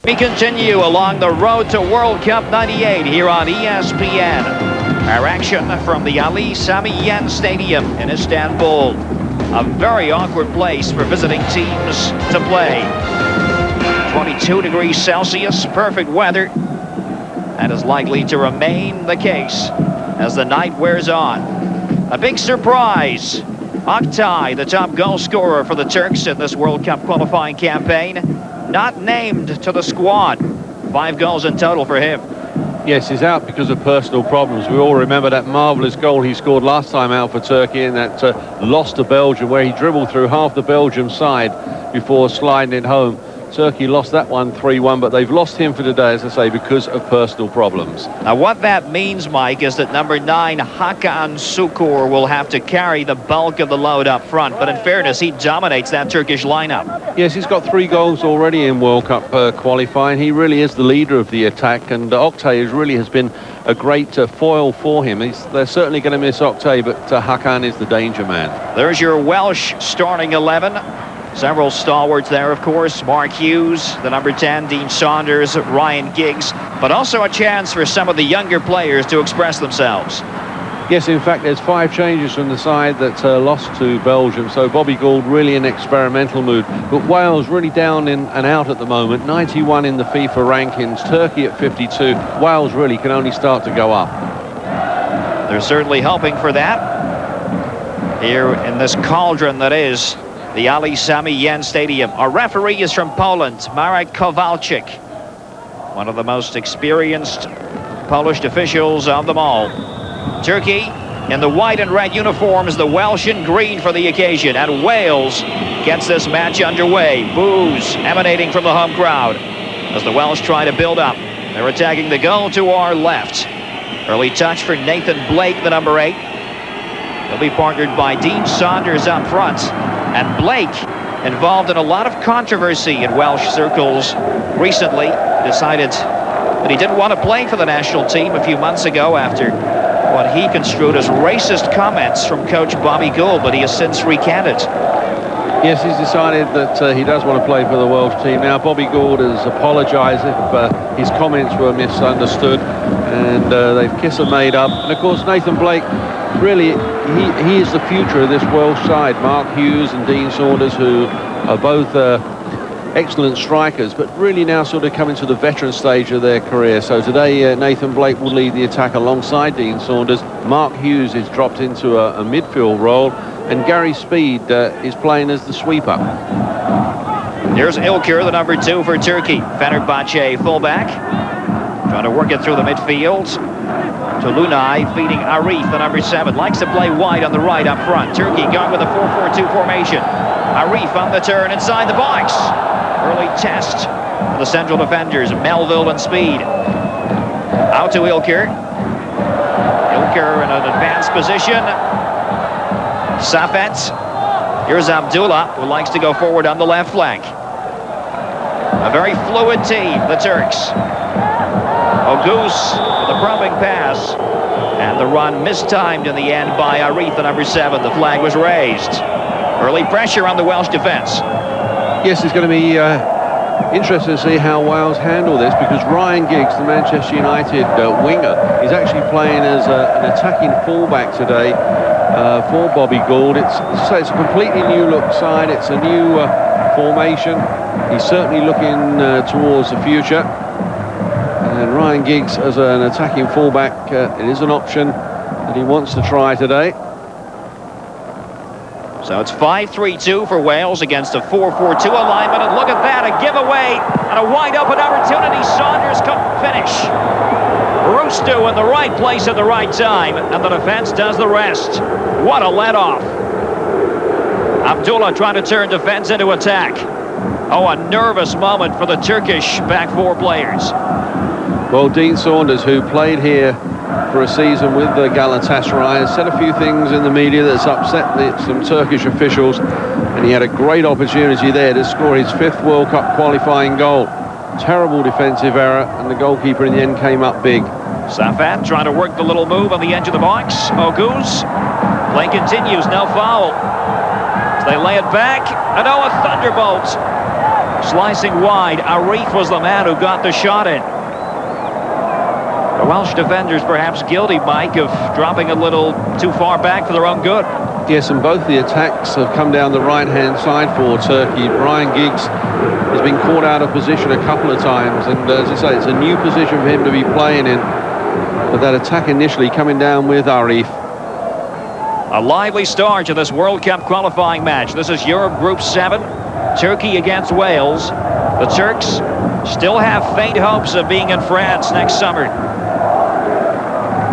We continue along the road to World Cup 98 here on ESPN. Our action from the Ali Sami Yen Stadium in Istanbul. A very awkward place for visiting teams to play. 22 degrees Celsius, perfect weather. And is likely to remain the case as the night wears on. A big surprise. Oktay, the top goal scorer for the Turks in this World Cup qualifying campaign, not named to the squad. 5 goals in total for him. Yes, he's out because of personal problems. We all remember that marvellous goal he scored last time out for Turkey in that loss to Belgium, where he dribbled through half the Belgium side before sliding it home. Turkey lost that one 3-1, but they've lost him for today, as I say, because of personal problems. Now, what that means, Mike, is that number 9, Hakan Şükür, will have to carry the bulk of the load up front. But in fairness, he dominates that Turkish lineup. Yes, he's got 3 goals already in World Cup qualifying. He really is the leader of the attack, and Oktay really has been a great foil for him. They're certainly going to miss Oktay, but Hakan is the danger man. There's your Welsh starting 11. Several stalwarts there, of course. Mark Hughes, the number 10, Dean Saunders, Ryan Giggs, but also a chance for some of the younger players to express themselves. Yes, in fact, there's 5 changes from the side that lost to Belgium, so Bobby Gould really in experimental mood. But Wales really down in and out at the moment, 91 in the FIFA rankings, Turkey at 52. Wales really can only start to go up. They're certainly hoping for that here in this cauldron that is the Ali Sami Yen Stadium. Our referee is from Poland, Marek Kowalczyk, one of the most experienced Polish officials of them all. Turkey in the white and red uniforms, the Welsh in green for the occasion, and Wales gets this match underway. Boos emanating from the home crowd as the Welsh try to build up. They're attacking the goal to our left. Early touch for Nathan Blake, the number 8. He'll be partnered by Dean Saunders up front. And Blake, involved in a lot of controversy in Welsh circles recently, decided that he didn't want to play for the national team a few months ago after what he construed as racist comments from coach Bobby Gould, but he has since recanted. Yes, he's decided that he does want to play for the Welsh team. Now, Bobby Gould has apologised if his comments were misunderstood, and they've kissed and made up. And, of course, Nathan Blake, really, he is the future of this Welsh side. Mark Hughes and Dean Saunders, who are both excellent strikers, but really now sort of coming to the veteran stage of their career. So today, Nathan Blake will lead the attack alongside Dean Saunders. Mark Hughes is dropped into a midfield role, and Gary Speed is playing as the sweeper. Here's Ilker, the number 2 for Turkey. Fenerbahce fullback, trying to work it through the midfield. To Lunay, feeding Arif, the number 7. Likes to play wide on the right up front. Turkey going with a 4-4-2 formation. Arif on the turn inside the box. Early test for the central defenders, Melville and Speed. Out to Ilker. Ilker in an advanced position. Safet. Here's Abdullah, who likes to go forward on the left flank. A very fluid team, the Turks. Ogus with a probing pass, and the run mistimed in the end by Arif, the number 7. The flag was raised. Early pressure on the Welsh defence. Yes, it's going to be interesting to see how Wales handle this, because Ryan Giggs, the Manchester United winger, is actually playing as an attacking fullback today for Bobby Gould. It's a completely new look side. It's a new formation. He's certainly looking towards the future. And Ryan Giggs as an attacking fullback, it is an option that he wants to try today. So it's 5-3-2 for Wales against a 4-4-2 alignment. And look at that, a giveaway and a wide-open opportunity. Saunders couldn't finish. Rustu in the right place at the right time, and the defense does the rest. What a let-off. Abdullah trying to turn defense into attack. Oh, a nervous moment for the Turkish back 4 players. Well, Dean Saunders, who played here for a season with the Galatasaray, has said a few things in the media that's upset some Turkish officials, and he had a great opportunity there to score his 5th World Cup qualifying goal. Terrible defensive error, and the goalkeeper in the end came up big. Safet trying to work the little move on the edge of the box. Ogus. Play continues, no foul. As they lay it back, and oh, a thunderbolt. Slicing wide, Arif was the man who got the shot in. The Welsh defenders perhaps guilty, Mike, of dropping a little too far back for their own good. Yes, and both the attacks have come down the right-hand side for Turkey. Ryan Giggs has been caught out of position a couple of times, and as I say, it's a new position for him to be playing in. But that attack initially coming down with Arif. A lively start to this World Cup qualifying match. This is Europe Group 7, Turkey against Wales. The Turks still have faint hopes of being in France next summer.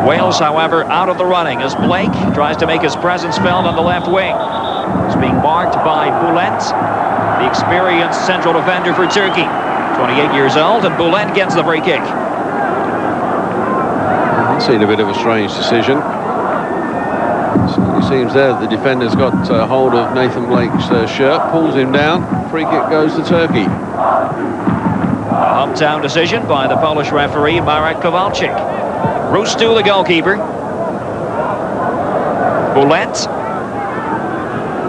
Wales, however, out of the running as Blake tries to make his presence felt on the left wing. He's being marked by Bülent, the experienced central defender for Turkey. 28 years old, and Bülent gets the free kick. I've seen a bit of a strange decision. It seems there that the defender's got hold of Nathan Blake's shirt, pulls him down. Free kick goes to Turkey. A hometown decision by the Polish referee, Marek Kowalczyk. Rustu, the goalkeeper. Bülent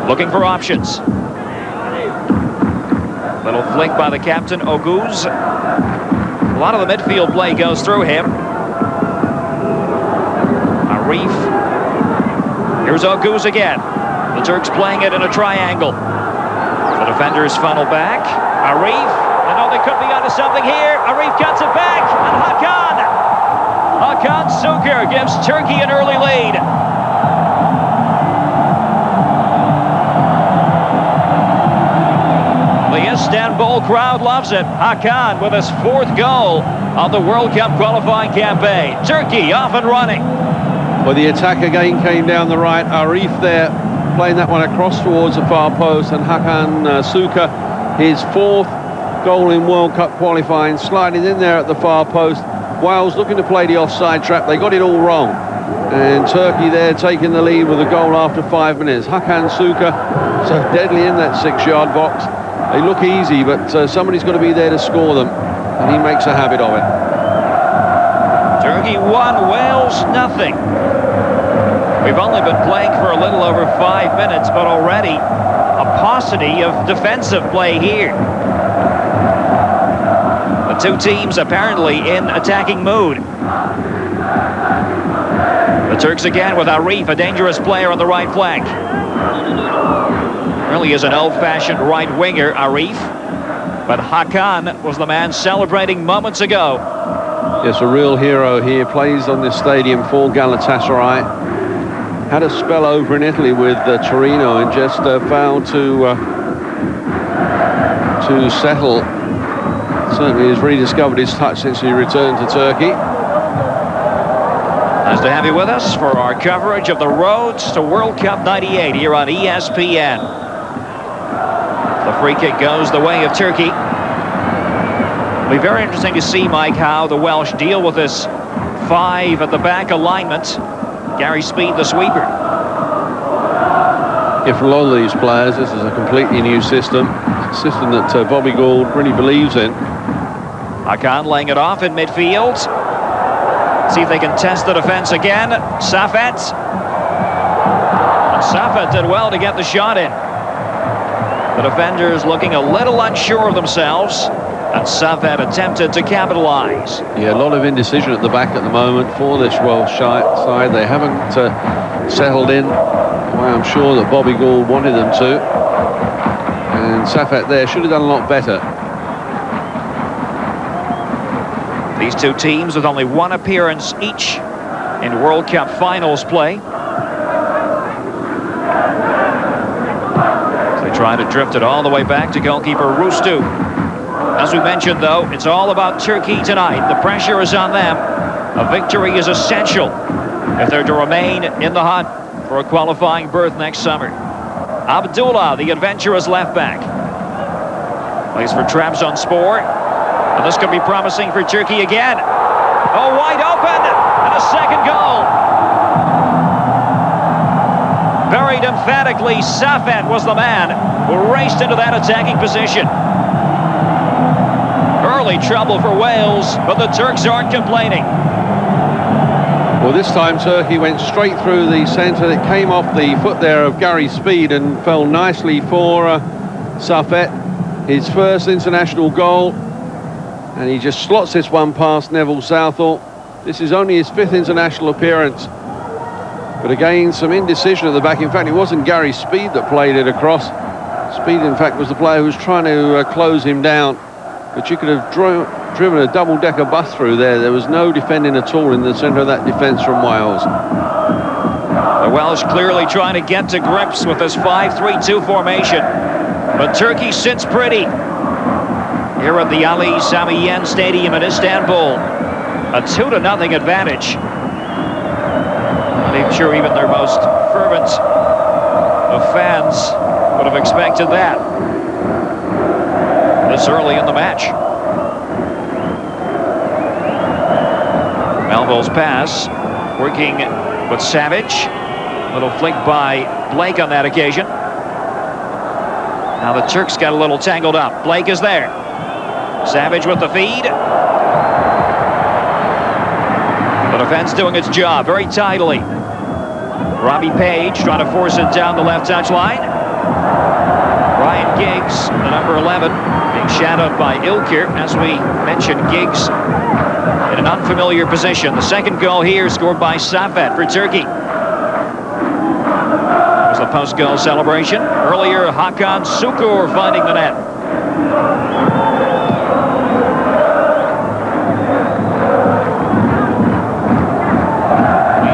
looking for options. Little flick by the captain, Oguz. A lot of the midfield play goes through him. Arif. Here's Oguz again. The Turks playing it in a triangle. The defenders funnel back. Arif. I know they could be onto something here. Arif cuts it back. And Hakan Şükür gives Turkey an early lead. The Istanbul crowd loves it. Hakan with his 4th goal of the World Cup qualifying campaign. Turkey off and running. Well, the attack again came down the right. Arif there playing that one across towards the far post, and Hakan Şükür, his 4th goal in World Cup qualifying, sliding in there at the far post. Wales looking to play the offside trap. They got it all wrong. And Turkey there taking the lead with a goal after 5 minutes. Hakan Şükür so deadly in that 6-yard box. They look easy, but somebody's got to be there to score them. And he makes a habit of it. Turkey 1, Wales nothing. We've only been playing for a little over 5 minutes, but already a paucity of defensive play here. The two teams apparently in attacking mood. The Turks again with Arif, a dangerous player on the right flank. Really is an old-fashioned right winger, Arif. But Hakan was the man celebrating moments ago. Yes, a real hero here. Plays on this stadium for Galatasaray. Had a spell over in Italy with Torino and just failed to settle. Certainly has rediscovered his touch since he returned to Turkey. Nice to have you with us for our coverage of the roads to World Cup 98 here on ESPN. The free kick goes the way of Turkey. It'll be very interesting to see, Mike, how the Welsh deal with this 5 at the back alignment. Gary Speed, the sweeper. Yeah, for a lot of these players, this is a completely new system. A system that Bobby Gould really believes in. Hakan laying it off in midfield. See if they can test the defense again. Safet. And Safet did well to get the shot in. The defenders looking a little unsure of themselves. And Safet attempted to capitalize. Yeah, a lot of indecision at the back at the moment for this Welsh side. They haven't settled in the way I'm sure that Bobby Gould wanted them to. And Safet there should have done a lot better. These two teams with only 1 appearance each in World Cup finals play. They try to drift it all the way back to goalkeeper Rustu. As we mentioned, though, it's all about Turkey tonight. The pressure is on them. A victory is essential if they're to remain in the hunt for a qualifying berth next summer. Abdullah, the adventurous left back, plays for Trabzonspor. And this could be promising for Turkey again. Oh, wide open! And a second goal! Buried emphatically, Safet was the man who raced into that attacking position. Early trouble for Wales, but the Turks aren't complaining. Well, this time Turkey went straight through the centre. It came off the foot there of Gary Speed and fell nicely for Safet. his first international goal, and he just slots this one past Neville Southall. This is only his 5th international appearance, but again some indecision at the back. In fact, it wasn't Gary Speed that played it across. Speed, in fact, was the player who was trying to close him down, but you could have driven a double-decker bus through there. There was no defending at all in the centre of that defence from Wales. The Welsh clearly trying to get to grips with this 5-3-2 formation, but Turkey sits pretty here at the Ali Sami Yen Stadium in Istanbul. A 2-0 advantage. I'm sure even their most fervent of fans would have expected that this early in the match. Melville's pass working with Savage. Little flick by Blake on that occasion. Now the Turks got a little tangled up. Blake is there. Savage with the feed. The defense doing its job very tidily. Robbie Page trying to force it down the left touchline. Ryan Giggs, the number 11, being shadowed by Ilker. As we mentioned, Giggs in an unfamiliar position. The second goal here scored by Safet for Turkey. There's the post-goal celebration. Earlier, Hakan Sukur finding the net.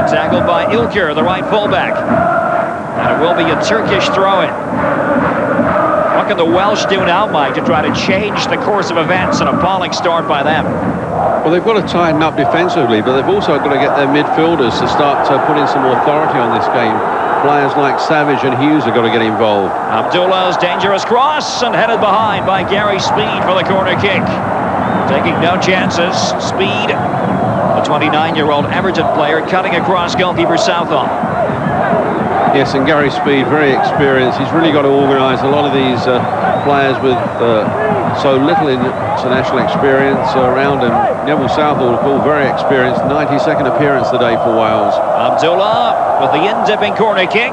Tackled by Ilker, the right fullback. And it will be a Turkish throw-in. What can the Welsh do now, Mike, to try to change the course of events? An appalling start by them. Well, they've got to tighten up defensively, but they've also got to get their midfielders to start putting some authority on this game. Players like Savage and Hughes have got to get involved. Abdullah's dangerous cross and headed behind by Gary Speed for the corner kick. Taking no chances. Speed, the 29-year-old Everton player, cutting across goalkeeper Southall. Yes, and Gary Speed, very experienced. He's really got to organise a lot of these players with so little international experience around him. Neville Southall, very experienced. 92nd appearance today for Wales. Abdullah with the in-dipping corner kick.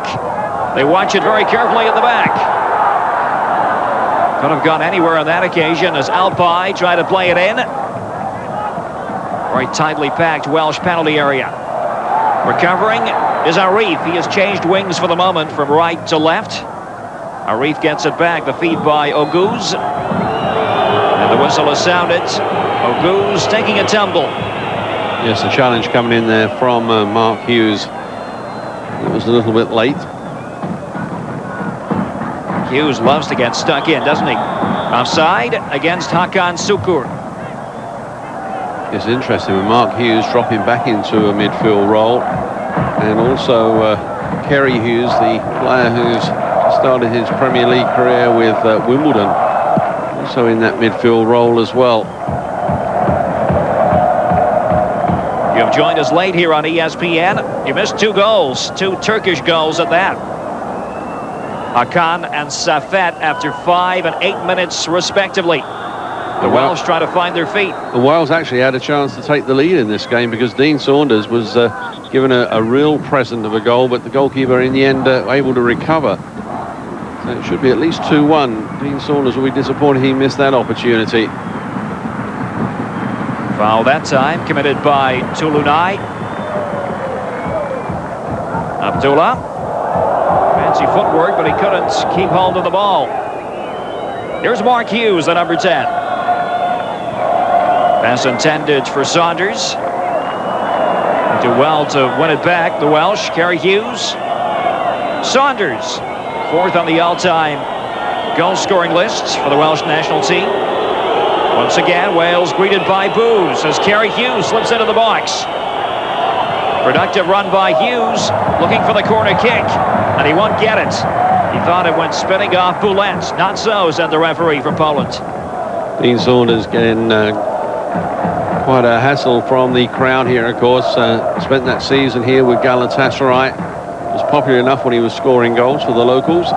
They watch it very carefully at the back. Could have gone anywhere on that occasion as Alpay tried to play it in. Very tightly packed Welsh penalty area. Recovering is Arif. He has changed wings for the moment from right to left. Arif gets it back. The feed by Oguz. And the whistle is sounded. Oguz taking a tumble. Yes, the challenge coming in there from Mark Hughes. It was a little bit late. Hughes loves to get stuck in, doesn't he? Offside against Hakan Sukur. It's interesting with Mark Hughes dropping back into a midfield role, and also Kerry Hughes, the player who's started his Premier League career with Wimbledon, also in that midfield role as well. You have joined us late here on ESPN. You missed 2 goals, 2 Turkish goals at that. Hakan and Safet after 5 and 8 minutes respectively. The Welsh trying to find their feet. The Wales actually had a chance to take the lead in this game because Dean Saunders was given a real present of a goal, but the goalkeeper in the end able to recover. So it should be at least 2-1. Dean Saunders will be disappointed he missed that opportunity. Foul that time committed by Tulunay. Abdullah. Fancy footwork, but he couldn't keep hold of the ball. Here's Mark Hughes, the number 10. Pass intended for Saunders. Do well to win it back, the Welsh. Kerry Hughes. Saunders, 4th on the all-time goal-scoring list for the Welsh national team. Once again, Wales greeted by boos as Kerry Hughes slips into the box. Productive run by Hughes, looking for the corner kick, and he won't get it. He thought it went spinning off Boulet. Not so, said the referee from Poland. Dean Saunders getting quite a hassle from the crowd here, of course. Spent that season here with Galatasaray. Was popular enough when he was scoring goals for the locals.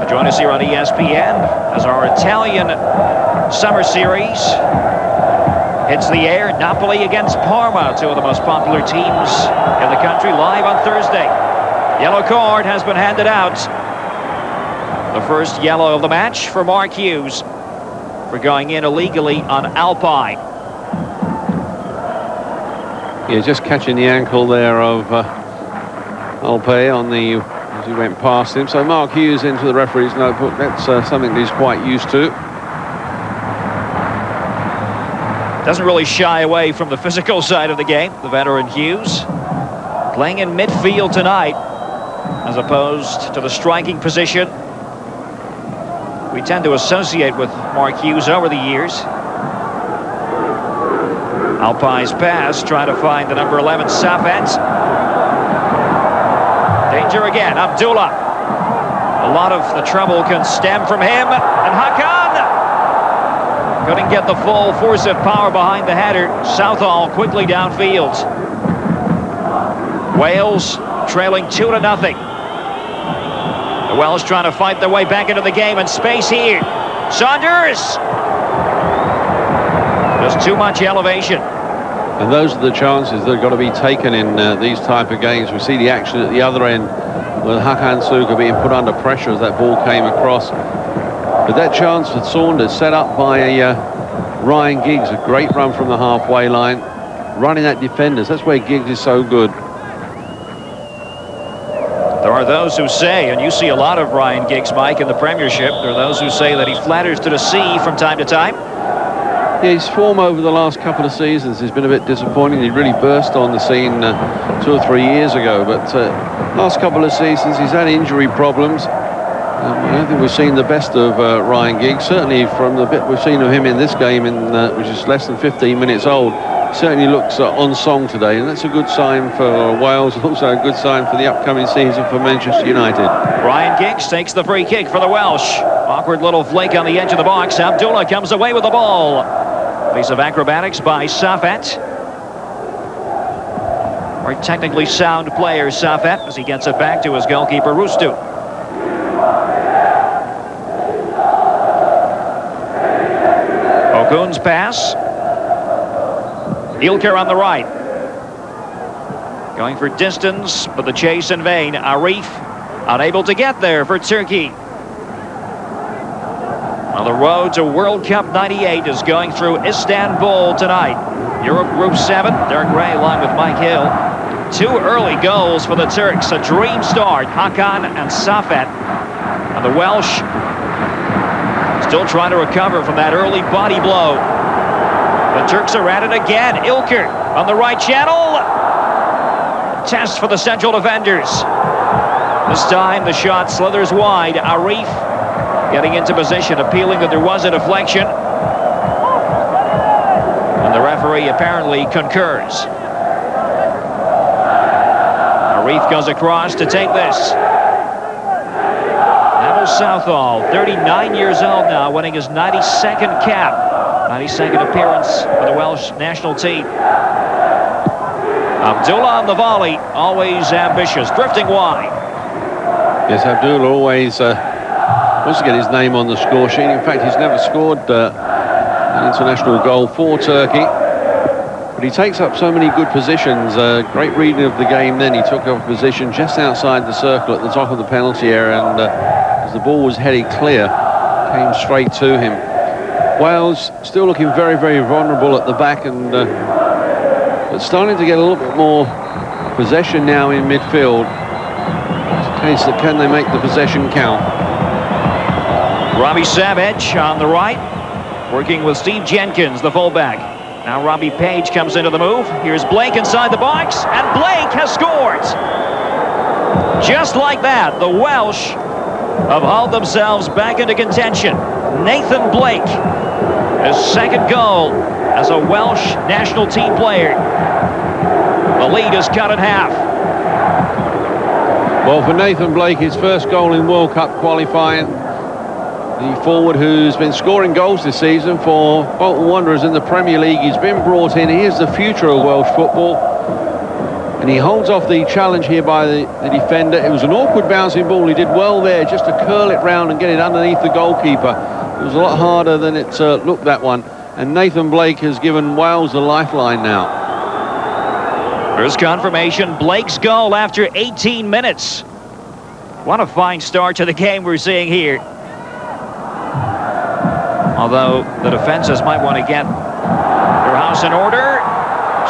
Join us here on ESPN as our Italian summer series hits the air. Napoli against Parma, 2 of the most popular teams in the country, live on Thursday. Yellow card has been handed out. The first yellow of the match for Mark Hughes. for going in illegally on Alpine. Yeah, just catching the ankle there of Alpay on the as he went past him. So Mark Hughes into the referee's notebook. That's something that he's quite used to. Doesn't really shy away from the physical side of the game, the veteran Hughes. Playing in midfield tonight, as opposed to the striking position we tend to associate with Mark Hughes over the years. Alpay's pass, trying to find the number 11, Safet. Danger again, Abdullah. A lot of the trouble can stem from him, and Hakan couldn't get the full force of power behind the header. Southall quickly downfield. Wales trailing 2-0. The Welsh trying to fight their way back into the game, and space here. Saunders! Just too much elevation. And those are the chances that have got to be taken in these type of games. We see the action at the other end with Hakan Suka being put under pressure as that ball came across. But that chance for Saunders set up by Ryan Giggs, a great run from the halfway line, running at defenders. That's where Giggs is so good. There are those who say, and you see a lot of Ryan Giggs, Mike, in the Premiership, there are those who say that he flatters to the sea from time to time. Yeah, his form over the last couple of seasons has been a bit disappointing. He really burst on the scene 2 or 3 years ago, but last couple of seasons he's had injury problems. I don't think we've seen the best of Ryan Giggs. Certainly from the bit we've seen of him in this game, which is less than 15 minutes old, he certainly looks on song today, and that's a good sign for Wales, also a good sign for the upcoming season for Manchester United. Ryan Giggs takes the free kick for the Welsh. Awkward little flake on the edge of the box. Abdullah comes away with the ball. Piece of acrobatics by Safet. Very technically sound player, Safet, as he gets it back to his goalkeeper, Rustu. Okun's pass. Ilker on the right. Going for distance, but the chase in vain. Arif unable to get there for Turkey. Well, the road to World Cup '98 is going through Istanbul tonight. Europe Group 7, Derek Ray along with Mike Hill. 2 early goals for the Turks, a dream start. Hakan and Safet. And the Welsh still trying to recover from that early body blow. The Turks are at it again. Ilker on the right channel. Test for the central defenders. This time the shot slithers wide. Arif getting into position, appealing that there was a deflection. And the referee apparently concurs. Arif goes across to take this. Neville Southall, 39 years old now, winning his 92nd cap. 92nd appearance for the Welsh national team. Abdullah on the volley, always ambitious, drifting wide. Yes, Abdullah always wants to get his name on the score sheet. In fact, he's never scored an international goal for Turkey. But he takes up so many good positions. Great reading of the game then. He took up a position just outside the circle at the top of the penalty area, and as the ball was headed clear, came straight to him. Wales still looking very, very vulnerable at the back, and but starting to get a little bit more possession now in midfield. It's a case that can they make the possession count? Robbie Savage on the right, working with Steve Jenkins, the fullback. Now Robbie Page comes into the move. Here's Blake inside the box, and Blake has scored. Just like that, the Welsh have hauled themselves back into contention. Nathan Blake, his second goal as a Welsh national team player. The lead is cut in half. Well, for Nathan Blake, his first goal in World Cup qualifying. The forward who's been scoring goals this season for Bolton Wanderers in the Premier League. He's been brought in. He is the future of Welsh football. And he holds off the challenge here by the defender. It was an awkward bouncing ball. He did well there just to curl it round and get it underneath the goalkeeper. It was a lot harder than it looked, that one. And Nathan Blake has given Wales a lifeline now. There's confirmation. Blake's goal after 18 minutes. What a fine start to the game we're seeing here. Although the defences might want to get their house in order.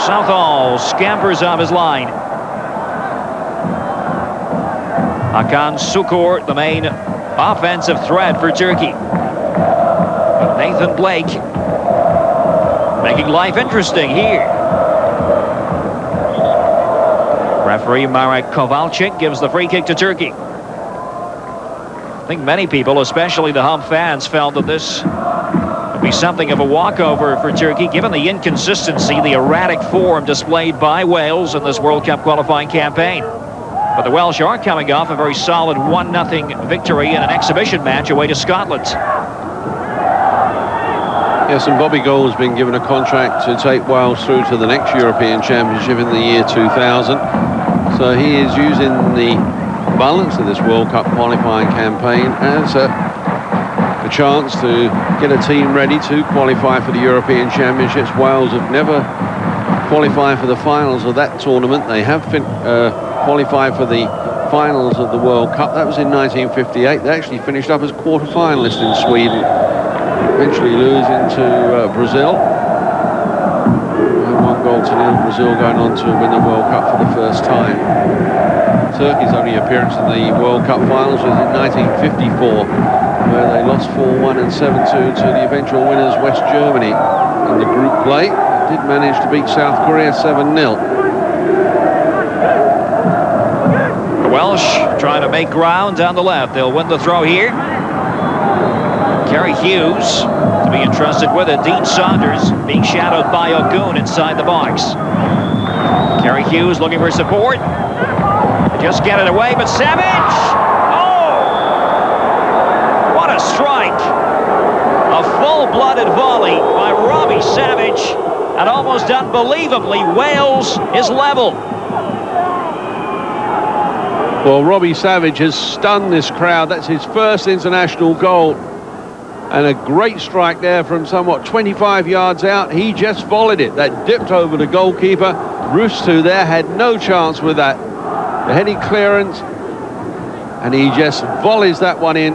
Southall scampers off his line. Hakan Şükür, the main offensive threat for Turkey. But Nathan Blake making life interesting here. Referee Marek Kowalczyk gives the free kick to Turkey. I think many people, especially the home fans, felt that this would be something of a walkover for Turkey, given the inconsistency, the erratic form displayed by Wales in this World Cup qualifying campaign. But the Welsh are coming off a very solid 1-0 victory in an exhibition match away to Scotland. Yes, and Bobby Gould has been given a contract to take Wales through to the next European Championship in the year 2000. So he is using the balance of this World Cup qualifying campaign as a chance to get a team ready to qualify for the European Championships. Wales have never qualified for the finals of that tournament. They have qualified for the finals of the World Cup. That was in 1958. They actually finished up as quarter-finalists in Sweden, eventually losing to Brazil. 1-0. Brazil going on to win the World Cup for the first time. Turkey's only appearance in the World Cup finals was in 1954, where they lost 4-1 and 7-2 to the eventual winners West Germany in the group play. They did manage to beat South Korea 7-0. The Welsh trying to make ground down the left. They'll win the throw here. Kerry Hughes to be entrusted with it. Dean Saunders being shadowed by Ogun inside the box. Kerry Hughes looking for support. Just get it away, but Savage! Oh! What a strike! A full-blooded volley by Robbie Savage, and almost unbelievably, Wales is level. Well, Robbie Savage has stunned this crowd. That's his first international goal. And a great strike there from somewhat 25 yards out. He just volleyed it. That dipped over the goalkeeper. Rustu there had no chance with that. The heading clearance. And he just volleys that one in.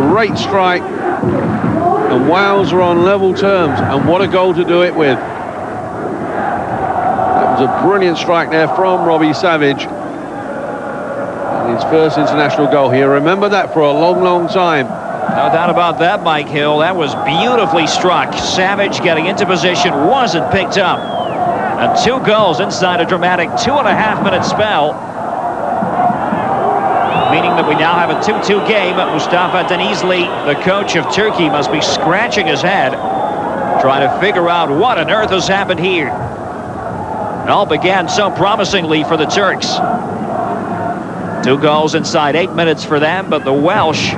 Great strike. And Wales are on level terms. And what a goal to do it with. That was a brilliant strike there from Robbie Savage. And his first international goal here. Remember that for a long, long time. No doubt about that, Mike Hill. That was beautifully struck. Savage getting into position, wasn't picked up. And 2 goals inside a dramatic 2.5-minute spell. Meaning that we now have a 2-2 game. Mustafa Denizli, the coach of Turkey, must be scratching his head, trying to figure out what on earth has happened here. It all began so promisingly for the Turks. 2 goals inside 8 minutes for them, but the Welsh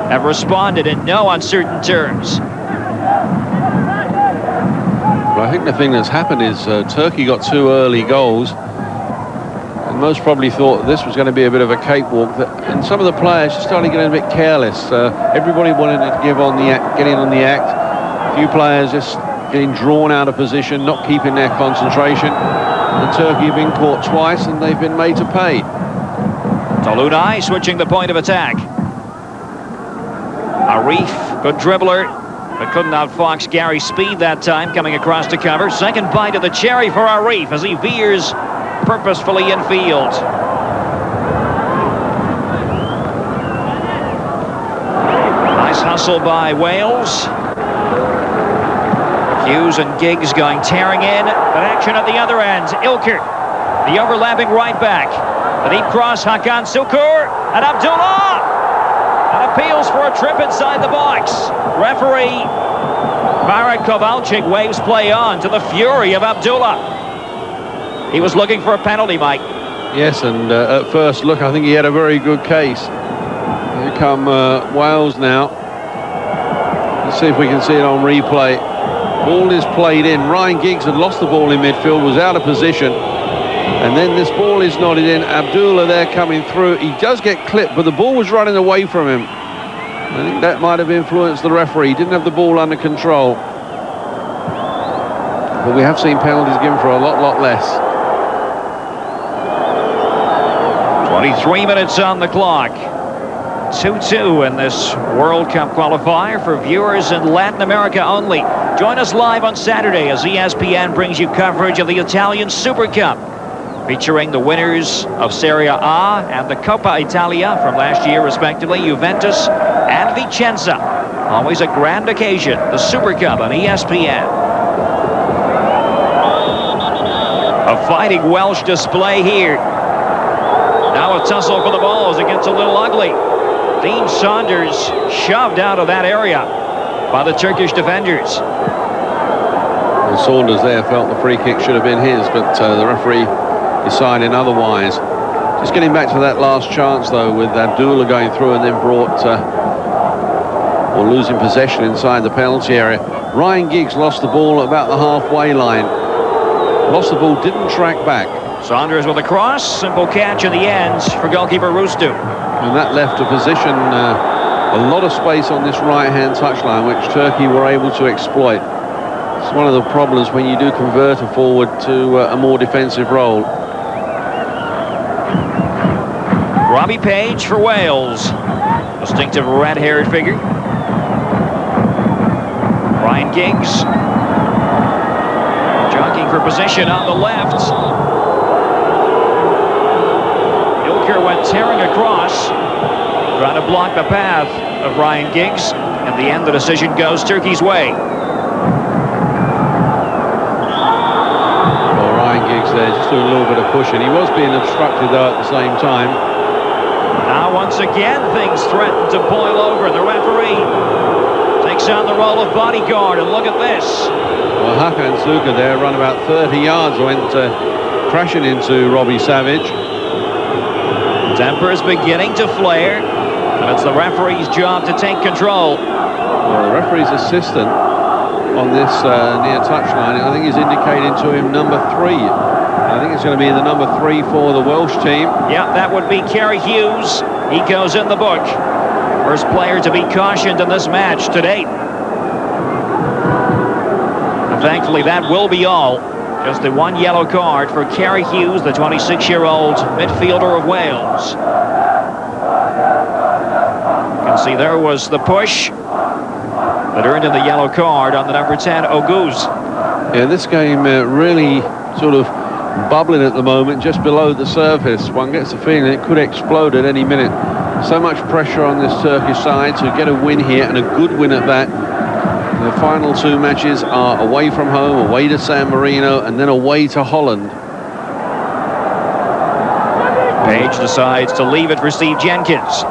have responded in no uncertain terms. Well, I think the thing that's happened is Turkey got 2 early goals, and most probably thought this was going to be a bit of a cakewalk. And some of the players just started getting a bit careless. Everybody wanted to get in on the act. A few players just getting drawn out of position, not keeping their concentration. And Turkey have been caught twice, and they've been made to pay. Tolunay switching the point of attack. Arif, good dribbler, but couldn't outfox Gary's speed that time, coming across to cover. Second bite of the cherry for Arif as he veers purposefully infield. Nice hustle by Wales. Hughes and Giggs going tearing in, but action at the other end. Ilker, the overlapping right back. The deep cross, Hakan Şükür, and Abdullah! And appeals for a trip inside the box. Referee Marek Kowalczyk waves play on to the fury of Abdullah. He was looking for a penalty, Mike. Yes, and at first look, I think he had a very good case. Here come Wales now. Let's see if we can see it on replay. Ball is played in. Ryan Giggs had lost the ball in midfield, was out of position. And then this ball is nodded in. Abdullah there coming through. He does get clipped, but the ball was running away from him. I think that might have influenced the referee. He didn't have the ball under control. But we have seen penalties given for a lot less. 23 minutes on the clock. 2-2 in this World Cup qualifier for viewers in Latin America only. Join us live on Saturday as ESPN brings you coverage of the Italian Super Cup, featuring the winners of Serie A and the Coppa Italia from last year, respectively, Juventus and Vicenza. Always a grand occasion, the Super Cup on ESPN. A fighting Welsh display here. Now a tussle for the ball as it gets a little ugly. Dean Saunders shoved out of that area by the Turkish defenders. Well, Saunders there felt the free kick should have been his, but the referee deciding otherwise. Just getting back to that last chance, though, with Abdullah going through and then brought, or losing possession inside the penalty area. Ryan Giggs lost the ball at about the halfway line. Lost the ball, didn't track back. Saunders with a cross, simple catch in the end for goalkeeper Rustu. And that left a position, a lot of space on this right-hand touchline, which Turkey were able to exploit. It's one of the problems when you do convert a forward to a more defensive role. Robbie Page for Wales. Distinctive red-haired figure. Ryan Giggs. Jockeying for position on the left. Ilker went tearing across, trying to block the path of Ryan Giggs. In the end, the decision goes Turkey's way. Well, Ryan Giggs there just doing a little bit of pushing. He was being obstructed, though, at the same time. Now, once again, things threaten to boil over. The referee takes on the role of bodyguard, and look at this. Well, Hakan Suka there run about 30 yards, went crashing into Robbie Savage. Temper is beginning to flare, and it's the referee's job to take control. Well, the referee's assistant on this near touchline, I think, is indicating to him number 3. I think it's going to be the number 3 for the Welsh team. Yeah, that would be Kerry Hughes. He goes in the book. First player to be cautioned in this match to date. And thankfully, that will be all. Just the one yellow card for Kerry Hughes, the 26-year-old midfielder of Wales. You can see there was the push that earned him the yellow card on the number 10, Oguz. Yeah, this game really sort of bubbling at the moment, just below the surface. One gets the feeling it could explode at any minute. So much pressure on this Turkish side to get a win here, and a good win at that. The final 2 matches are away from home, away to San Marino, and then away to Holland. Page decides to leave it for Steve Jenkins.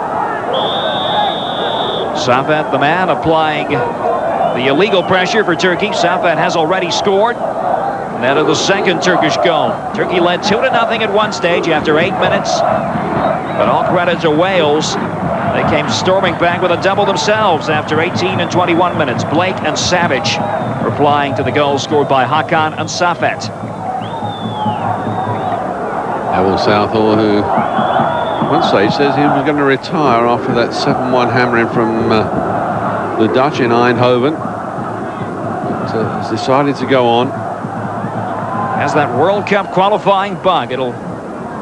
Safet, the man, applying the illegal pressure for Turkey. Safet has already scored. And that of the second Turkish goal. Turkey led 2-0 at one stage after 8 minutes. But all credit to Wales. They came storming back with a double themselves after 18 and 21 minutes. Blake and Savage replying to the goals scored by Hakan and Safet. Neville Southall, who at one stage says he was going to retire after that 7-1 hammering from the Dutch in Eindhoven. But has decided to go on. Has that World Cup qualifying bug. It'll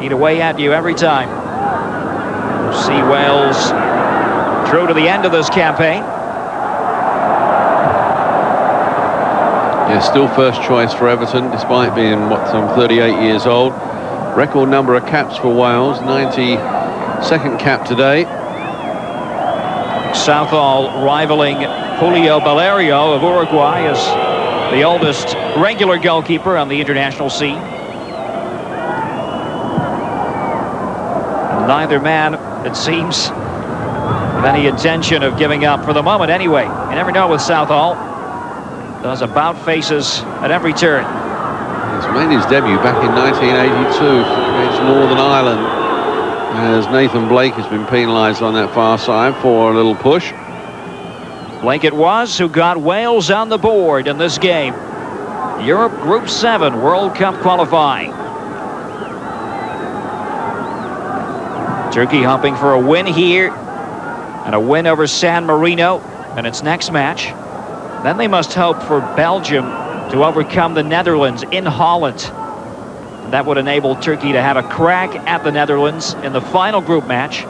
eat away at you every time. We'll see Wales through to the end of this campaign. Yeah, still first choice for Everton, despite being, some 38 years old. Record number of caps for Wales, 92nd cap today. Southall rivaling Julio Valerio of Uruguay as the oldest regular goalkeeper on the international scene. Neither man, it seems, with any intention of giving up for the moment anyway. You never know with Southall. Does about faces at every turn. He's made his debut back in 1982 against Northern Ireland, as Nathan Blake has been penalised on that far side for a little push. Blake it was who got Wales on the board in this game. Europe Group 7 World Cup qualifying. Turkey hoping for a win here and a win over San Marino in its next match. Then they must hope for Belgium to overcome the Netherlands in Holland. That would enable Turkey to have a crack at the Netherlands in the final group match.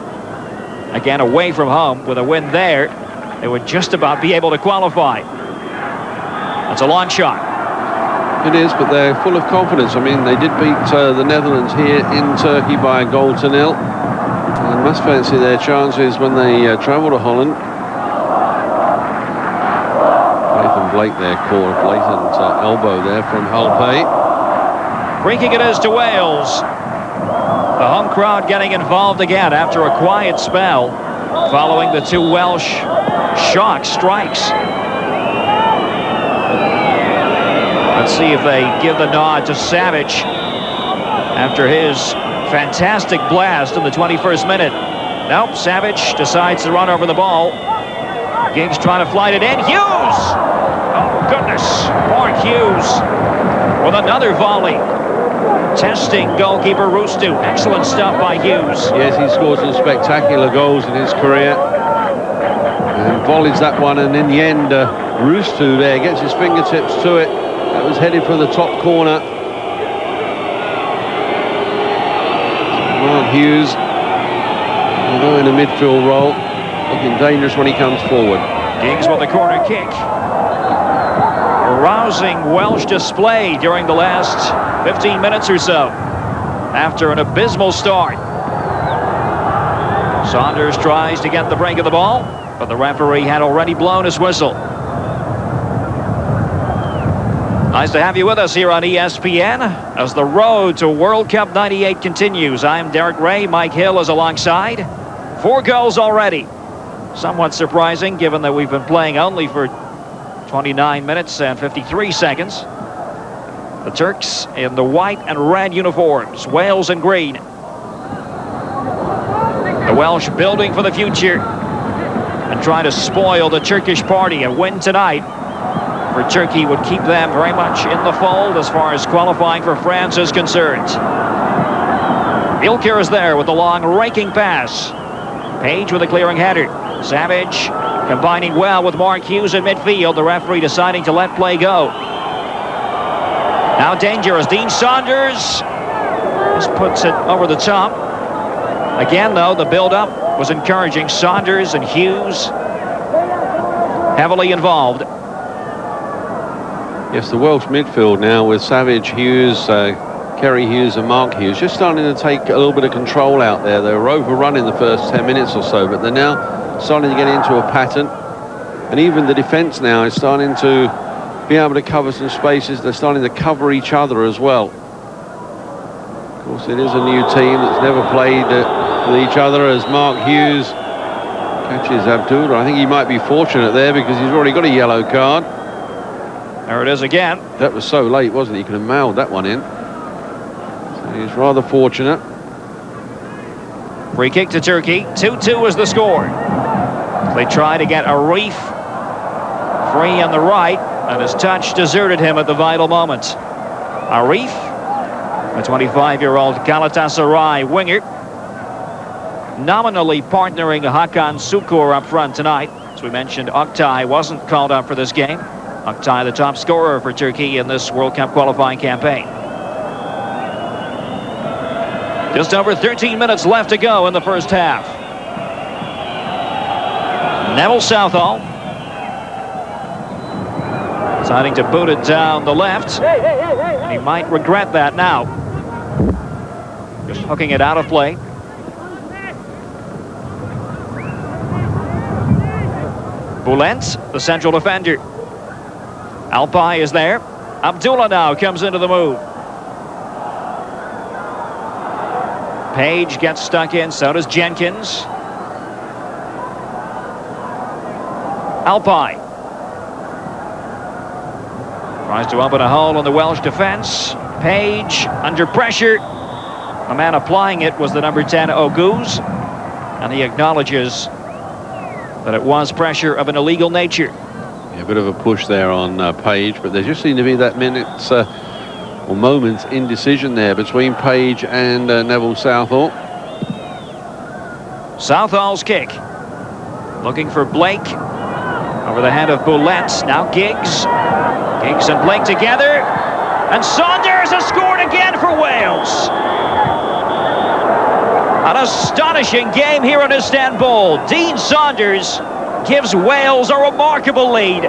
Again, away from home. With a win there, they would just about be able to qualify. That's a long shot. It is, but they're full of confidence. I mean, they did beat the Netherlands here in Turkey by 1-0. And must fancy their chances when they travel to Holland. Blake there caught a blatant elbow there from Hulpay. Free kick it is to Wales. The home crowd getting involved again after a quiet spell following the 2 Welsh shock strikes. Let's see if they give the nod to Savage after his fantastic blast in the 21st minute. Nope, Savage decides to run over the ball. Giggs trying to flight it in. Hughes! Oh, goodness. Mark Hughes with another volley. Testing goalkeeper Rustu. Excellent stuff by Hughes. Yes, he scored some spectacular goals in his career. And volleys that one, and in the end, Rustu there gets his fingertips to it. That was headed for the top corner. Mark Hughes, although in a midfield role, looking dangerous when he comes forward. Giggs with the corner kick. A rousing Welsh display during the last 15 minutes or so after an abysmal start. Saunders tries to get the break of the ball, but the referee had already blown his whistle. Nice to have you with us here on ESPN as the road to World Cup '98 continues. I'm Derek Ray. Mike Hill is alongside. 4 goals already. Somewhat surprising given that we've been playing only for 29 minutes and 53 seconds. The Turks in the white and red uniforms, Wales in green. The Welsh building for the future and trying to spoil the Turkish party. A win tonight for Turkey would keep them very much in the fold as far as qualifying for France is concerned. Ilker is there with the long raking pass. Page with a clearing header. Savage combining well with Mark Hughes in midfield. The referee deciding to let play go. Now dangerous. Dean Saunders just puts it over the top. Again, though, the build-up was encouraging. Saunders and Hughes heavily involved. Yes, the Welsh midfield now with Savage, Hughes, Kerry Hughes and Mark Hughes just starting to take a little bit of control out there. They were overrunning the first 10 minutes or so, but they're now starting to get into a pattern. And even the defence now is starting to be able to cover some spaces. They're starting to cover each other as well. Of course, it is a new team that's never played with each other as Mark Hughes catches Abdullah. I think he might be fortunate there because he's already got a yellow card. There it is again. That was so late, wasn't it? He could have mailed that one in. So he's rather fortunate. Free kick to Turkey. 2-2 is the score. They try to get Arif free on the right, and his touch deserted him at the vital moment. Arif, a 25-year-old Galatasaray winger, nominally partnering Hakan Sukur up front tonight. As we mentioned, Oktay wasn't called up for this game. Oktay, the top scorer for Turkey in this World Cup qualifying campaign. Just over 13 minutes left to go in the first half. Neville Southall deciding to boot it down the left. And he might regret that now. Just hooking it out of play. Boulet, the central defender. Alpay is there. Abdullah now comes into the move. Page gets stuck in, so does Jenkins. Alpay tries to open a hole in the Welsh defence. Page under pressure. The man applying it was the number 10 Oguz, and he acknowledges that it was pressure of an illegal nature. Yeah, a bit of a push there on Page, but there just seemed to be that minutes or moments indecision there between Page and Neville Southall. Southall's kick. Looking for Blake. Over the head of Boulet. Now Giggs. Giggs and Blake together. And Saunders has scored again for Wales. An astonishing game here in Istanbul. Dean Saunders gives Wales a remarkable lead.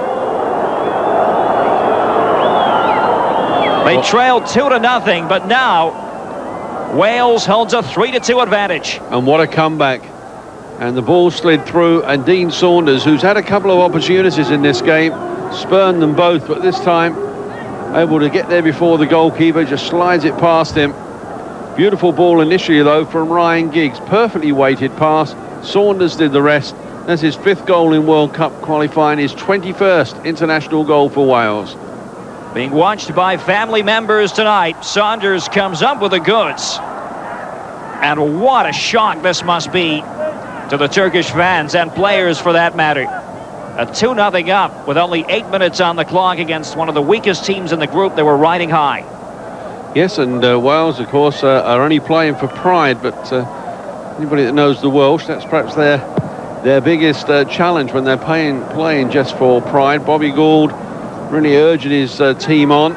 They trailed 2-0, but now Wales holds a 3-2 advantage. And what a comeback. And the ball slid through, and Dean Saunders, who's had a couple of opportunities in this game, spurned them both, but this time able to get there before the goalkeeper, just slides it past him. Beautiful ball initially, though, from Ryan Giggs. Perfectly weighted pass. Saunders did the rest. That's his 5th goal in World Cup qualifying, his 21st international goal for Wales. Being watched by family members tonight, Saunders comes up with the goods. And what a shock this must be to the Turkish fans and players for that matter. A 2-0 up with only 8 minutes on the clock against one of the weakest teams in the group. They were riding high. Yes, and Wales, of course, are only playing for pride, but anybody that knows the Welsh, that's perhaps their biggest challenge when they're playing just for pride. Bobby Gould really urging his team on.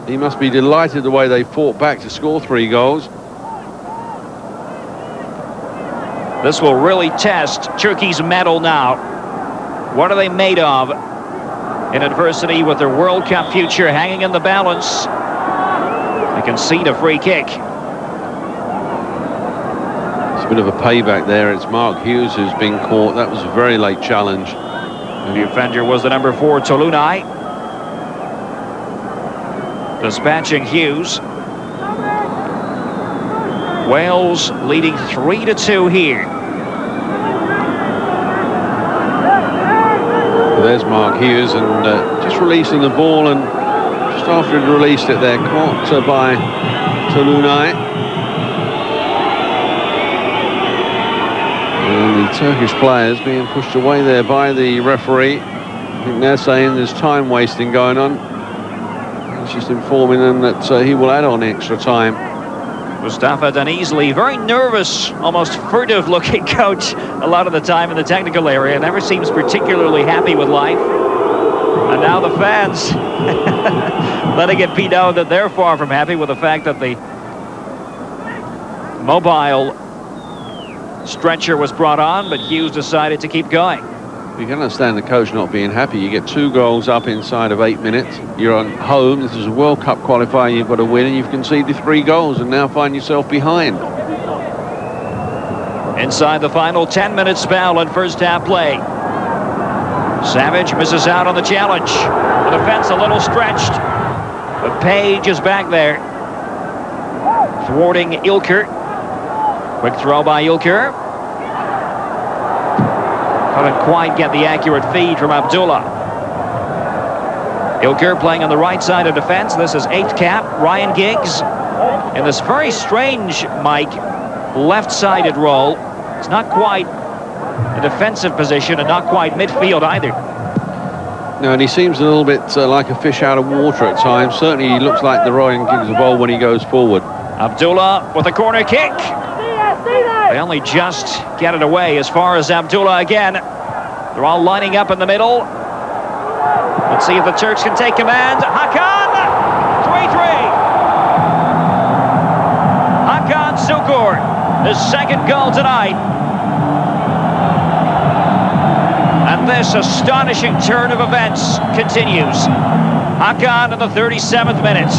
He must be delighted the way they fought back to score 3 goals. This will really test Turkey's mettle now. What are they made of in adversity with their World Cup future hanging in the balance? They concede a free kick. It's a bit of a payback there. It's Mark Hughes who's been caught. That was a very late challenge. The offender was the number 4, Tolunay. Dispatching Hughes. Wales leading 3-2 here. There's Mark Hughes, and just releasing the ball, and just after he'd released it there, caught by Tolunay. And the Turkish players being pushed away there by the referee. I think they're saying there's time wasting going on. He's just informing them that he will add on extra time. Mustafa Denizli, very nervous, almost furtive-looking coach a lot of the time in the technical area. Never seems particularly happy with life. And now the fans letting it be known that they're far from happy with the fact that the mobile stretcher was brought on, but Hughes decided to keep going. You can understand the coach not being happy. You get 2 goals up inside of 8 minutes. You're on home. This is a World Cup qualifier you've got to win, and you've conceded 3 goals and now find yourself behind. Inside the final 10-minute spell in first half play. Savage misses out on the challenge. The defense a little stretched, but Page is back there, thwarting Ilker. Quick throw by Ilker. Couldn't quite get the accurate feed from Abdullah. Ilker playing on the right side of defense. This is 8th cap, Ryan Giggs, in this very strange, Mike, left-sided role. It's not quite a defensive position and not quite midfield either. No, and he seems a little bit like a fish out of water at times. Certainly he looks like the Ryan Giggs of old when he goes forward. Abdullah with a corner kick. They only just get it away as far as Abdullah again. They're all lining up in the middle. Let's see if the Turks can take command. Hakan! 3-3. Hakan Sukur, his 2nd goal tonight. And this astonishing turn of events continues. Hakan in the 37th minute.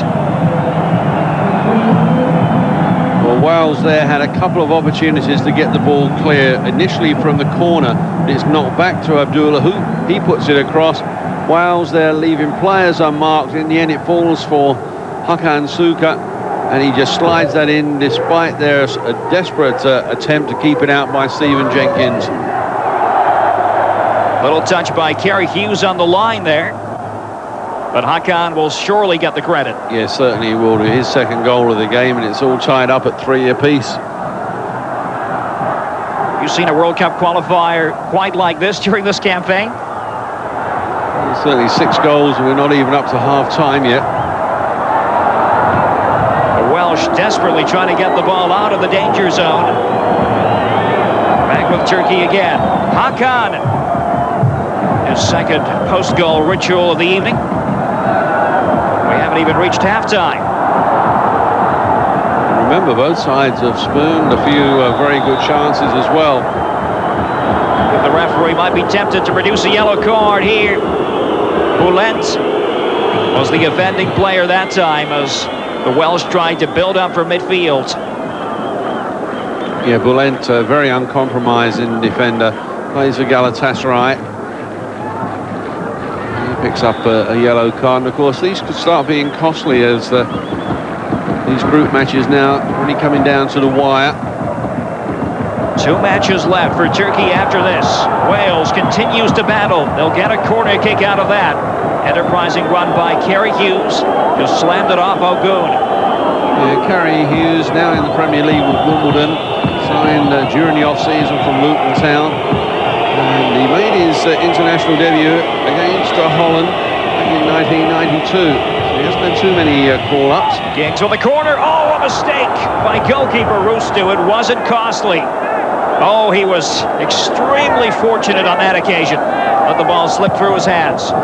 Well, Wales there had a couple of opportunities to get the ball clear, initially from the corner, but it's knocked back to Abdullah, who he puts it across. Wales there leaving players unmarked. In the end it falls for Hakan Sukur, and he just slides that in despite there's a desperate attempt to keep it out by Stephen Jenkins. Little touch by Kerry Hughes on the line there, but Hakan will surely get the credit. Yes, certainly he will do. His 2nd goal of the game, and it's all tied up at 3 apiece. You've seen a World Cup qualifier quite like this during this campaign? Certainly 6 goals, and we're not even up to half-time yet. The Welsh desperately trying to get the ball out of the danger zone. Back with Turkey again. Hakan, his 2nd post-goal ritual of the evening. We haven't even reached halftime. Remember, both sides have spooned a few very good chances as well. The referee might be tempted to produce a yellow card here. Boulet was the offending player that time as the Welsh tried to build up from midfield. Yeah, Boulet, very uncompromising defender, plays for Galatasaray. He picks up a yellow card, and of course these could start being costly as these group matches now really coming down to the wire. 2 matches left for Turkey after this. Wales continues to battle. They'll get a corner kick out of that. Enterprising run by Kerry Hughes. Just slammed it off Ogun. Yeah, Kerry Hughes now in the Premier League with Wimbledon. Signed during the off-season from Luton Town. And he made his international debut against Holland back in 1992. So he hasn't had too many call-ups. Giggs with the corner. Oh, a mistake by goalkeeper Rustu. It wasn't costly. Oh, he was extremely fortunate on that occasion. Let the ball slip through his hands.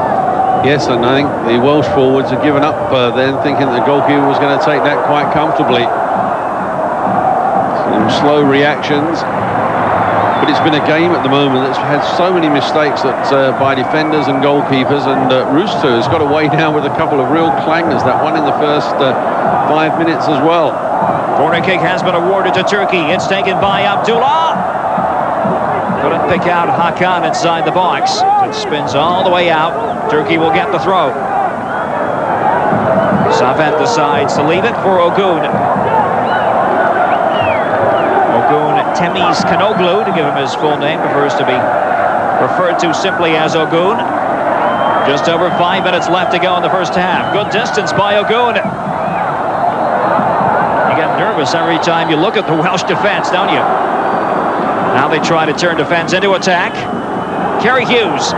Yes, and I think the Welsh forwards had given up then, thinking the goalkeeper was going to take that quite comfortably. Some slow reactions. But it's been a game at the moment that's had so many mistakes that by defenders and goalkeepers, and Rustu has got away now with a couple of real clangers. That one in the first 5 minutes as well. Corner kick has been awarded to Turkey. It's taken by Abdullah. Couldn't pick out Hakan inside the box. It spins all the way out. Turkey will get the throw. Savet decides to leave it for Ogun. Ogun Temiz Kanoglu, to give him his full name, prefers to be referred to simply as Ogun. Just over 5 minutes left to go in the first half. Good distance by Ogun. You get nervous every time you look at the Welsh defense, don't you? Now they try to turn defense into attack. Kerry Hughes.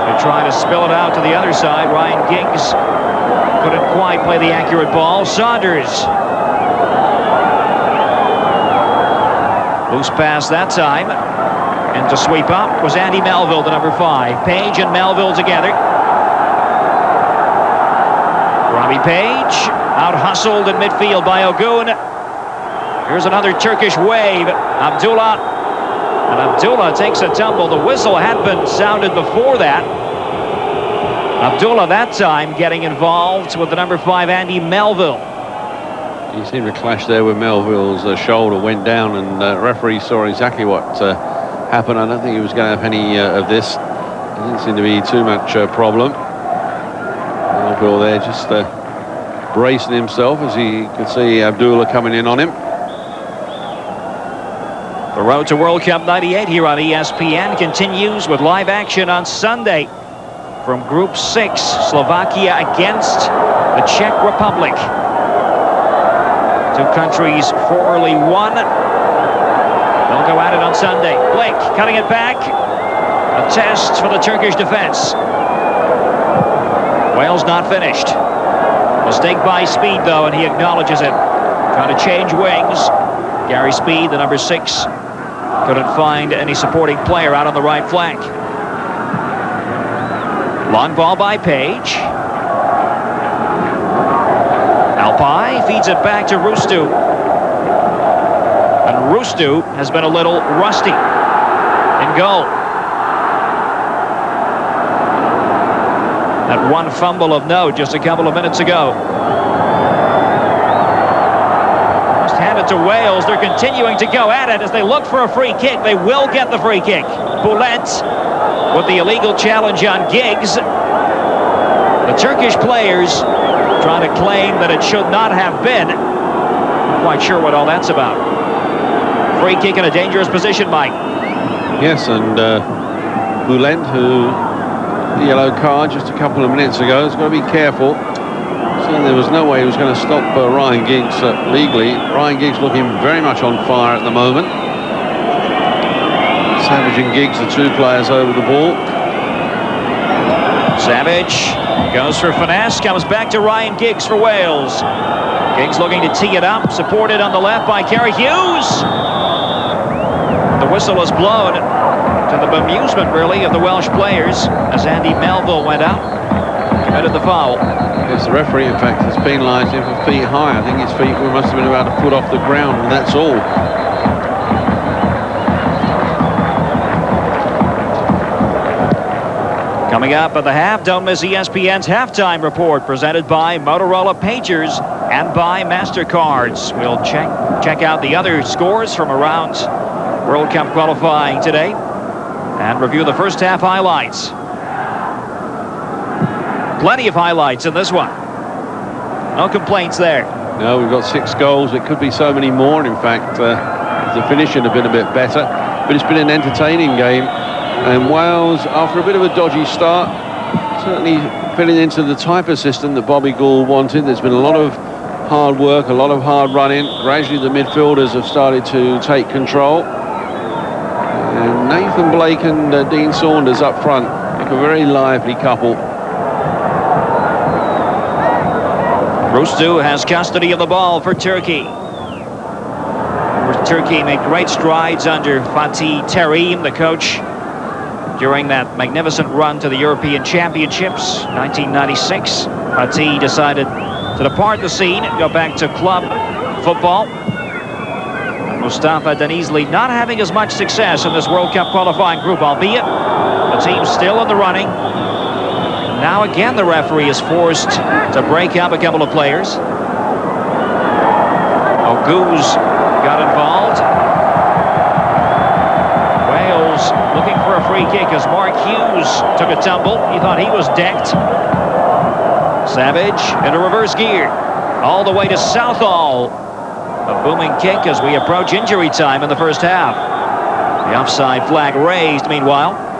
They try to spill it out to the other side. Ryan Giggs couldn't quite play the accurate ball. Saunders. Loose pass that time. And to sweep up was Andy Melville, the number 5. Page and Melville together. Robbie Page, out-hustled in midfield by Ogun. Here's another Turkish wave. Abdullah. And Abdullah takes a tumble. The whistle had been sounded before that. Abdullah that time getting involved with the number 5, Andy Melville. You seemed to clash there with Melville's shoulder went down, and the referee saw exactly what happened. I don't think he was going to have any of this. There didn't seem to be too much problem. Melville there just bracing himself as he could see Abdullah coming in on him. The road to World Cup 98 here on ESPN continues with live action on Sunday from Group 6, Slovakia against the Czech Republic. 2 countries formerly won. They'll go at it on Sunday. Blake cutting it back. A test for the Turkish defense. Wales not finished. Mistake by Speed, though, and he acknowledges it. Trying to change wings. Gary Speed, the number 6, couldn't find any supporting player out on the right flank. Long ball by Page. Alpai feeds it back to Rustu. And Rustu has been a little rusty in goal. That one fumble of note just a couple of minutes ago. Just handed to Wales. They're continuing to go at it as they look for a free kick. They will get the free kick. Boulet with the illegal challenge on Giggs. The Turkish players trying to claim that it should not have been. Not quite sure what all that's about. Free kick in a dangerous position, Mike. Yes, and Boulet, who the yellow card just a couple of minutes ago, has got to be careful. Saying there was no way he was going to stop Ryan Giggs legally. Ryan Giggs looking very much on fire at the moment. Savage and Giggs, the 2 players over the ball. Savage goes for finesse, comes back to Ryan Giggs for Wales. Giggs looking to tee it up, supported on the left by Kerry Hughes. The whistle is blown, to the bemusement, really, of the Welsh players as Andy Melville went out. committed the foul. Yes, the referee, in fact, has penalised him for feet high. I think his feet must have been about a foot off the ground, and that's all. Coming up at the half, don't miss ESPN's halftime report presented by Motorola Pagers and by MasterCards. We'll check out the other scores from around World Cup qualifying today and review the first half highlights. Plenty of highlights in this one. No complaints there. No, we've got 6 goals. It could be so many more. In fact, the finishing have been a bit better. But it's been an entertaining game. And Wales, after a bit of a dodgy start, certainly fitting into the type of system that Bobby Gould wanted. There's been a lot of hard work, a lot of hard running. Gradually the midfielders have started to take control. And Nathan Blake and Dean Saunders up front make a very lively couple. Rustu has custody of the ball for Turkey. Turkey made great strides under Fatih Terim, the coach, during that magnificent run to the European Championships, 1996. Fatih decided to depart the scene and go back to club football. And Mustafa Denizli not having as much success in this World Cup qualifying group, albeit the team's still in the running. Now again the referee is forced to break up a couple of players. Oguz got involved. Wales looking for a free kick as Mark Hughes took a tumble. He thought he was decked. Savage in a reverse gear. All the way to Southall. A booming kick as we approach injury time in the first half. The offside flag raised meanwhile.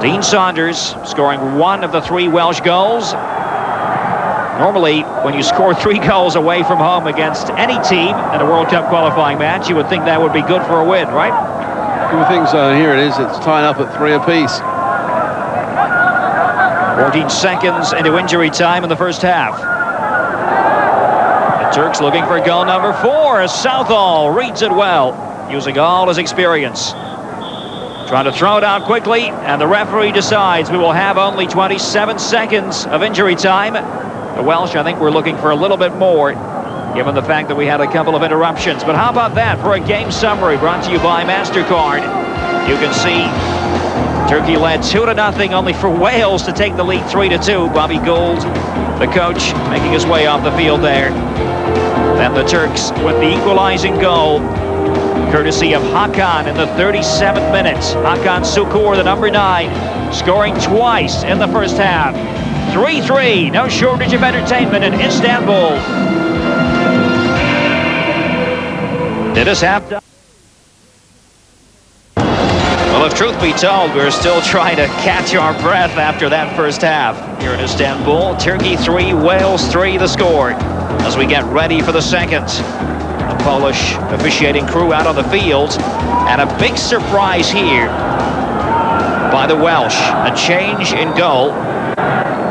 Dean Saunders scoring 1 of the 3 Welsh goals. Normally, when you score 3 goals away from home against any team in a World Cup qualifying match, you would think that would be good for a win, right? You would think so. Here it is. It's tied up at 3 apiece. 14 seconds into injury time in the first half. The Turks looking for goal number 4 as Southall reads it well, using all his experience. Trying to throw it out quickly, and the referee decides we will have only 27 seconds of injury time. The Welsh, I think, were looking for a little bit more, given the fact that we had a couple of interruptions. But how about that for a game summary brought to you by MasterCard? You can see Turkey led 2-0, only for Wales to take the lead 3-2. Bobby Gould, the coach, making his way off the field there. Then the Turks with the equalizing goal, courtesy of Hakan in the 37th minute. Hakan Sukur, the number 9, scoring twice in the first half. 3-3, no shortage of entertainment in Istanbul. It is halftime. Well, if truth be told, we're still trying to catch our breath after that first half here in Istanbul. Turkey 3, Wales 3, the score, as we get ready for the second. The Polish officiating crew out on the field, and a big surprise here by the Welsh. A change in goal.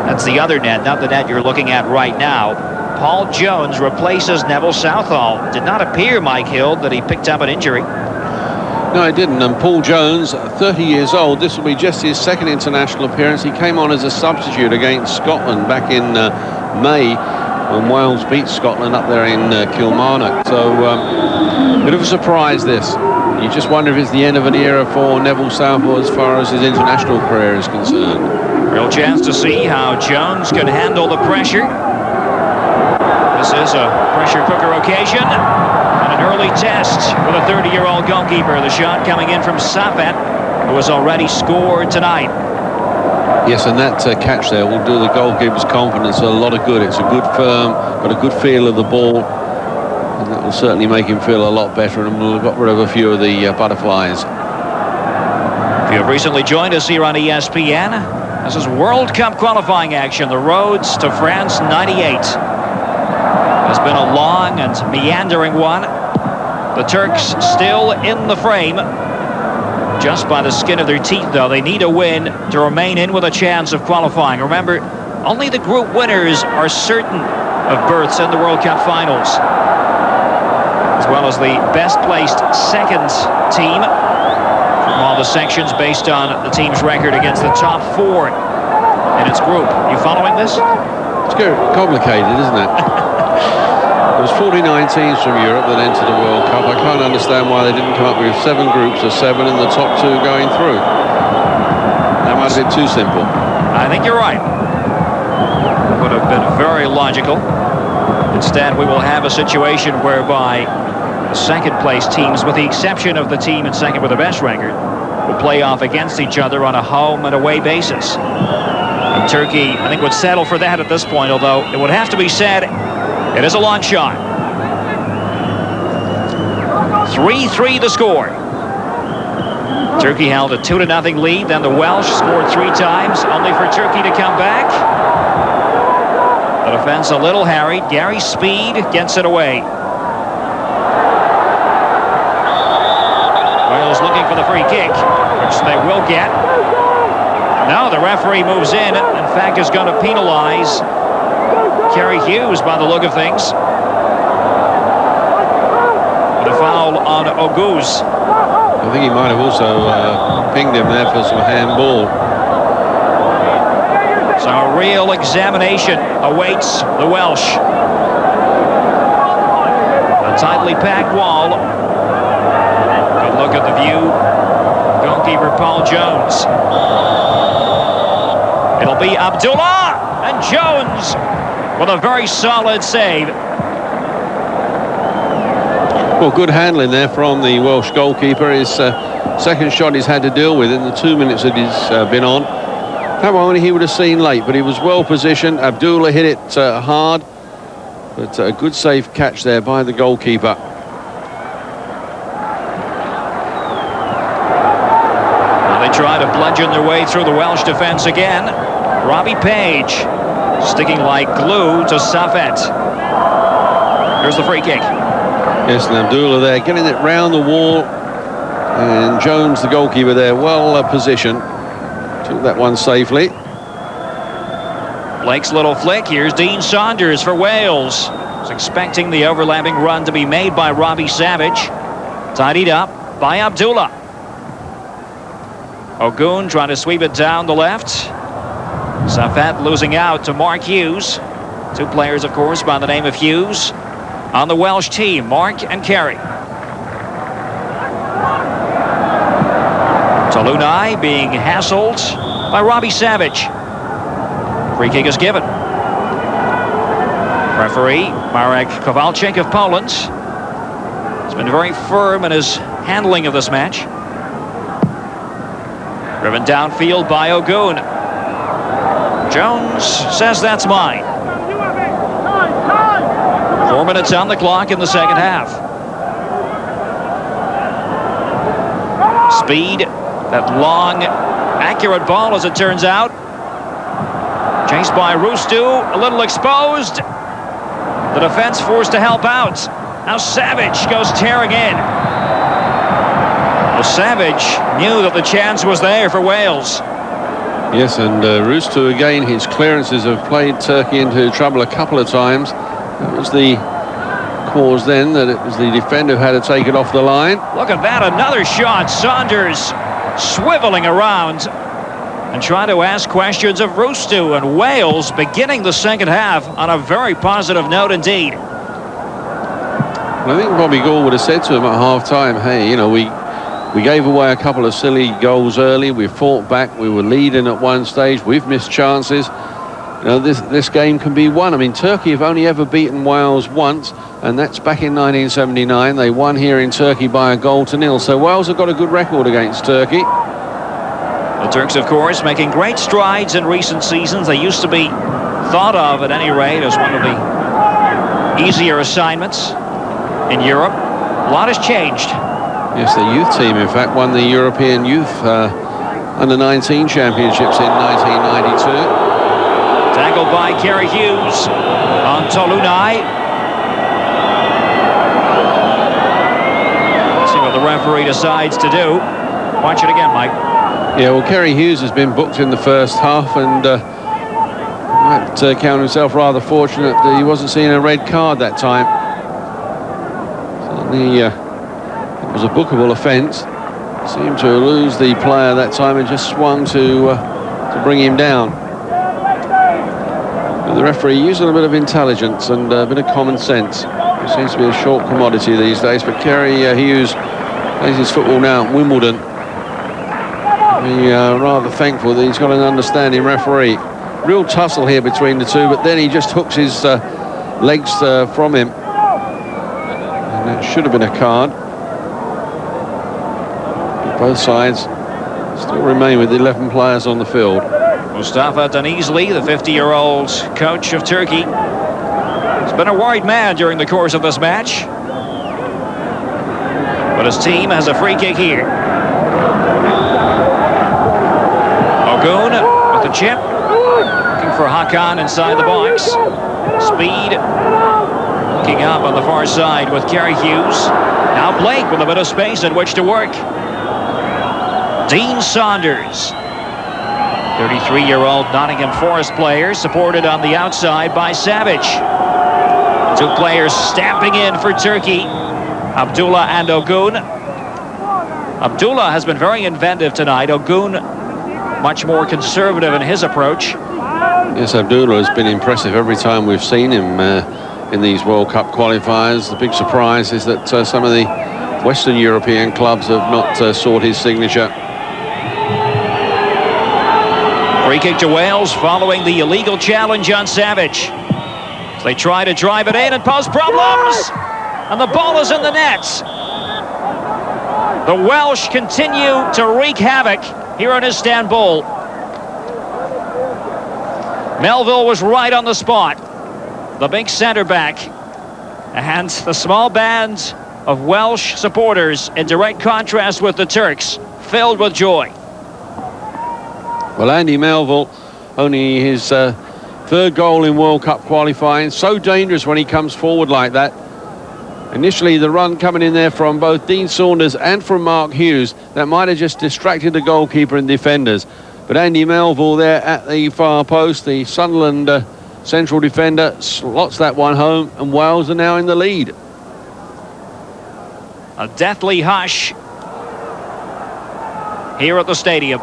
That's the other net, not the net you're looking at right now. Paul Jones replaces Neville Southall. Did not appear, Mike Hill, that he picked up an injury. No, he didn't. And Paul Jones, 30 years old, this will be just his 2nd international appearance. He came on as a substitute against Scotland back in May, when Wales beat Scotland up there in Kilmarnock. So, bit of a surprise, this. You just wonder if it's the end of an era for Neville Southall as far as his international career is concerned. Real chance to see how Jones can handle the pressure. This is a pressure cooker occasion. And an early test with a 30-year-old goalkeeper. The shot coming in from Safet, who has already scored tonight. Yes, and that catch there will do the goalkeeper's confidence a lot of good. It's a good firm, got a good feel of the ball. And that will certainly make him feel a lot better, and we'll have got rid of a few of the butterflies. If you have recently joined us here on ESPN, this is World Cup qualifying action. The roads to France 98. It's been a long and meandering one. The Turks still in the frame. Just by the skin of their teeth, though. They need a win to remain in with a chance of qualifying. Remember, only the group winners are certain of berths in the World Cup finals, as well as the best placed second team from all the sections based on the team's record against the top 4 in its group. You following this? It's complicated, isn't it? There was 49 teams from Europe that entered the World Cup. I can't understand why they didn't come up with 7 groups of 7 and the top 2 going through. That might have been too simple. I think you're right. Would have been very logical. Instead, we will have a situation whereby the second-place teams, with the exception of the team in second with the best record, will play off against each other on a home and away basis. And Turkey, I think, would settle for that at this point, although it would have to be said it is a long shot. 3-3 the score. Turkey held a 2-0 lead, then the Welsh scored 3 times, only for Turkey to come back. The defense a little harried. Gary Speed gets it away. Wales looking for the free kick, which they will get. Now the referee moves in. In fact, is going to penalise Kerry Hughes by the look of things. With a foul on Oguz. I think he might have also pinged him there for some handball. So a real examination awaits the Welsh. A tightly packed wall. Good look at the view. Goalkeeper Paul Jones. It'll be Abdullah, and Jones with a very solid save. Well, good handling there from the Welsh goalkeeper. His second shot he's had to deal with in the 2 minutes that he's been on. That one he would have seen late, but he was well positioned. Abdullah hit it hard, but a good safe catch there by the goalkeeper. Well, they try to bludgeon their way through the Welsh defence again. Robbie Page sticking like glue to Safet. Here's the free kick. Yes, and Abdullah there getting it round the wall, and Jones, the goalkeeper there, well positioned. Took that one safely. Blake's little flick. Here's Dean Saunders for Wales. Was expecting the overlapping run to be made by Robbie Savage. Tidied up by Abdullah. Ogun trying to sweep it down the left. Safet losing out to Mark Hughes. 2 players, of course, by the name of Hughes on the Welsh team, Mark and Kerry. Tolunai being hassled by Robbie Savage. Free kick is given. Referee Marek Kowalczyk of Poland has been very firm in his handling of this match. Driven downfield by Ogun. Jones says that's mine. 4 minutes on the clock in the second half. Speed, that long, accurate ball as it turns out. Chased by Rustu, a little exposed. The defense forced to help out. Now Savage goes tearing in. Well, Savage knew that the chance was there for Wales. Yes, and Rustu again, his clearances have played Turkey into trouble a couple of times. That was the cause then, that it was the defender who had to take it off the line. Look at that, another shot. Saunders swiveling around and trying to ask questions of Rustu, and Wales beginning the second half on a very positive note indeed. Well, I think Bobby Gore would have said to him at half-time, hey, you know, we gave away a couple of silly goals early, we fought back, we were leading at one stage, we've missed chances. You know, this game can be won. I mean, Turkey have only ever beaten Wales once, and that's back in 1979. They won here in Turkey by a 0-0. So Wales have got a good record against Turkey. The Turks, of course, making great strides in recent seasons. They used to be thought of, at any rate, as one of the easier assignments in Europe. A lot has changed. Yes, the youth team, in fact, won the European Youth Under-19 Championships in 1992. Tackled by Kerry Hughes on Tolunai. Let's see what the referee decides to do. Watch it again, Mike. Yeah, well, Kerry Hughes has been booked in the first half, and might count himself rather fortunate that he wasn't seeing a red card that time. Certainly, it was a bookable offence. Seemed to lose the player that time and just swung to bring him down. But the referee using a bit of intelligence and a bit of common sense. It seems to be a short commodity these days. But Kerry Hughes plays his football now at Wimbledon. Rather thankful that he's got an understanding referee. Real tussle here between the two, but then he just hooks his legs from him. And that should have been a card. Both sides still remain with 11 players on the field. Mustafa Denizli, the 50-year-old coach of Turkey, has been a worried man during the course of this match. But his team has a free kick here. Ogun with the chip. Looking for Hakan inside the box. Speed. Looking up on the far side with Kerry Hughes. Now Blake with a bit of space in which to work. Dean Saunders, 33-year-old Nottingham Forest player, supported on the outside by Savage. Two players stamping in for Turkey, Abdullah and Ogun. Abdullah has been very inventive tonight. Ogun much more conservative in his approach. Yes, Abdullah has been impressive every time we've seen him in these World Cup qualifiers. The big surprise is that some of the Western European clubs have not sought his signature. Free kick to Wales following the illegal challenge on Savage. They try to drive it in and pose problems. And the ball is in the net. The Welsh continue to wreak havoc here in Istanbul. Melville was right on the spot. The big centre-back. And the small band of Welsh supporters, in direct contrast with the Turks, filled with joy. Well, Andy Melville, only his third goal in World Cup qualifying. So dangerous when he comes forward like that. Initially, the run coming in there from both Dean Saunders and from Mark Hughes, that might have just distracted the goalkeeper and defenders. But Andy Melville there at the far post, the Sunderland central defender, slots that one home, and Wales are now in the lead. A deathly hush here at the stadium.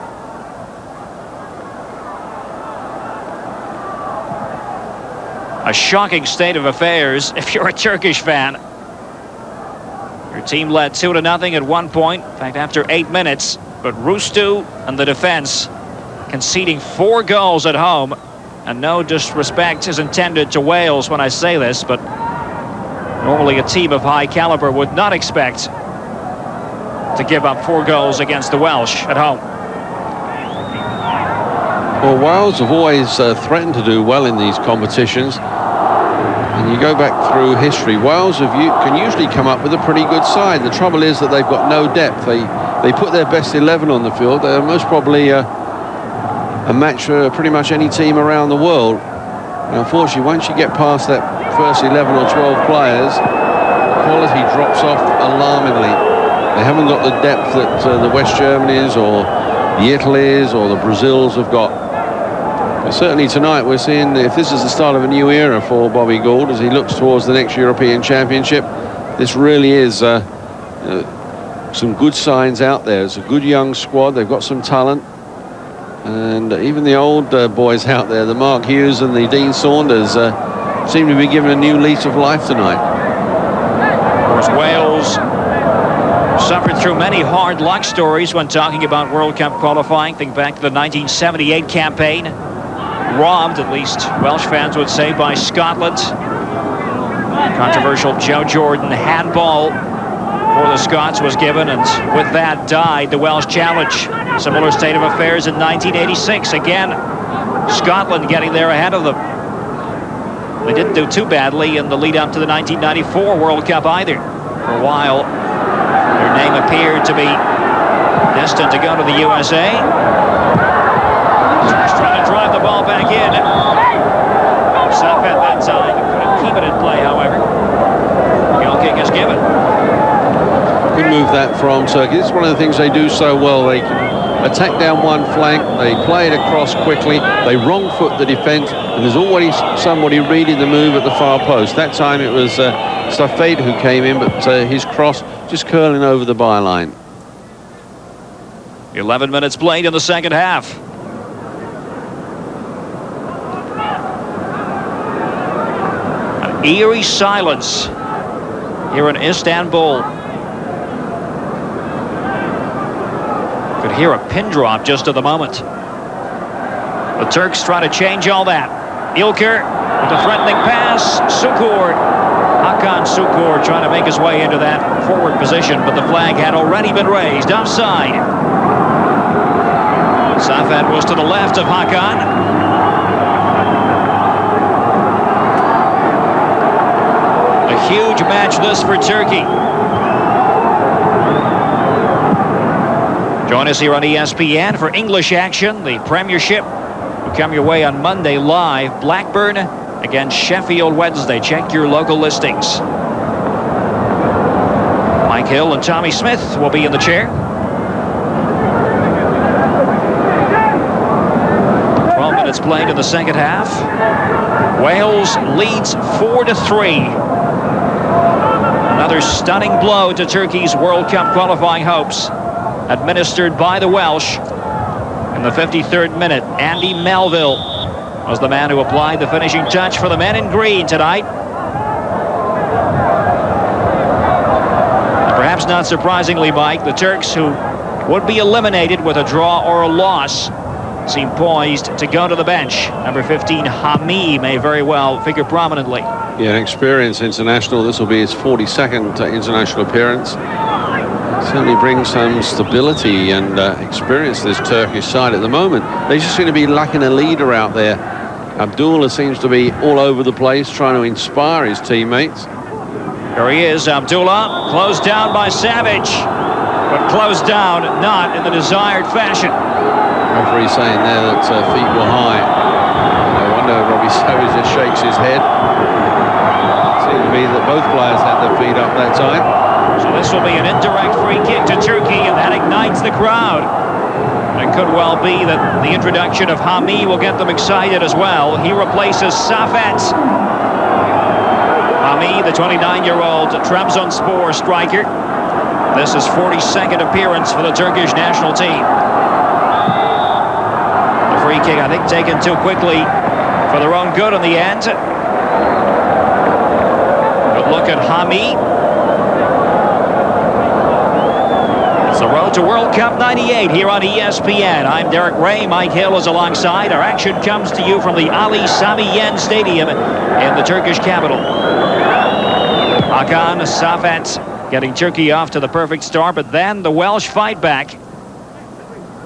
A shocking state of affairs if you're a Turkish fan. Your team led 2-0 at one point, in fact after 8 minutes, but Rustu and the defense conceding 4 goals at home. And no disrespect is intended to Wales when I say this, but normally a team of high caliber would not expect to give up 4 goals against the Welsh at home. Well, Wales have always threatened to do well in these competitions. And you go back through history, Wales can usually come up with a pretty good side. The trouble is that they've got no depth. They put their best 11 on the field. They're most probably a match for pretty much any team around the world. And unfortunately, once you get past that first 11 or 12 players, quality drops off alarmingly. They haven't got the depth that the West Germanys or the Italys or the Brazils have got. But certainly tonight we're seeing, if this is the start of a new era for Bobby Gould as he looks towards the next European Championship, this really is some good signs out there. It's a good young squad. They've got some talent. And even the old boys out there, the Mark Hughes and the Dean Saunders, seem to be given a new lease of life tonight. Of course, Wales suffered through many hard luck stories when talking about World Cup qualifying. Think back to the 1978 campaign. Robbed, at least Welsh fans would say, by Scotland. Controversial Joe Jordan handball for the Scots was given, and with that died the Welsh challenge. Similar state of affairs in 1986. Again, Scotland getting there ahead of them. They didn't do too badly in the lead up to the 1994 World Cup either. For a while, their name appeared to be destined to go to the USA. He's trying to drive the ball back in. Safet that time couldn't keep it in play, however. Goal kick is given. Good move that from Turkey. This is one of the things they do so well. They can attack down one flank, they play it across quickly, they wrong foot the defence, and there's always somebody reading the move at the far post. That time it was Safet who came in, but his cross just curling over the byline. 11 minutes played in the second half. An eerie silence here in Istanbul. Could hear a pin drop just at the moment. The Turks try to change all that. Ilker with a threatening pass. Sukur. Hakan Sukur trying to make his way into that forward position, but the flag had already been raised. Offside. Safet was to the left of Hakan. A huge match this for Turkey. Join us here on ESPN for English action. The Premiership will come your way on Monday live. Blackburn against Sheffield Wednesday. Check your local listings. Mike Hill and Tommy Smith will be in the chair. 12 minutes played in the second half. Wales leads 4-3. Another stunning blow to Turkey's World Cup qualifying hopes, administered by the Welsh. In the 53rd minute, Andy Melville was the man who applied the finishing touch for the men in green tonight. And perhaps not surprisingly, Mike, the Turks, who would be eliminated with a draw or a loss, seem poised to go to the bench. Number 15, Hami, may very well figure prominently. Yeah, an experienced international. This will be his 42nd international appearance. Certainly brings some stability and experience to this Turkish side at the moment. They just seem to be lacking a leader out there. Abdullah seems to be all over the place, trying to inspire his teammates. Here he is, Abdullah, closed down by Savage, but closed down not in the desired fashion. Referee saying there that feet were high. No wonder Robbie Savage just shakes his head. Seems to be that both players had their feet up that time. So this will be an indirect free kick to Turkey, and that ignites the crowd. It could well be that the introduction of Hami will get them excited as well. He replaces Safet. Hami, the 29-year-old Trabzonspor striker. This is 42nd appearance for the Turkish national team. The free kick, I think, taken too quickly for their own good in the end. Good look at Hami. The road to World Cup 98 here on ESPN. I'm Derek Ray. Mike Hill is alongside. Our action comes to you from the Ali Sami Yen Stadium in the Turkish capital. Hakan Safet getting Turkey off to the perfect start, but then the Welsh fight back.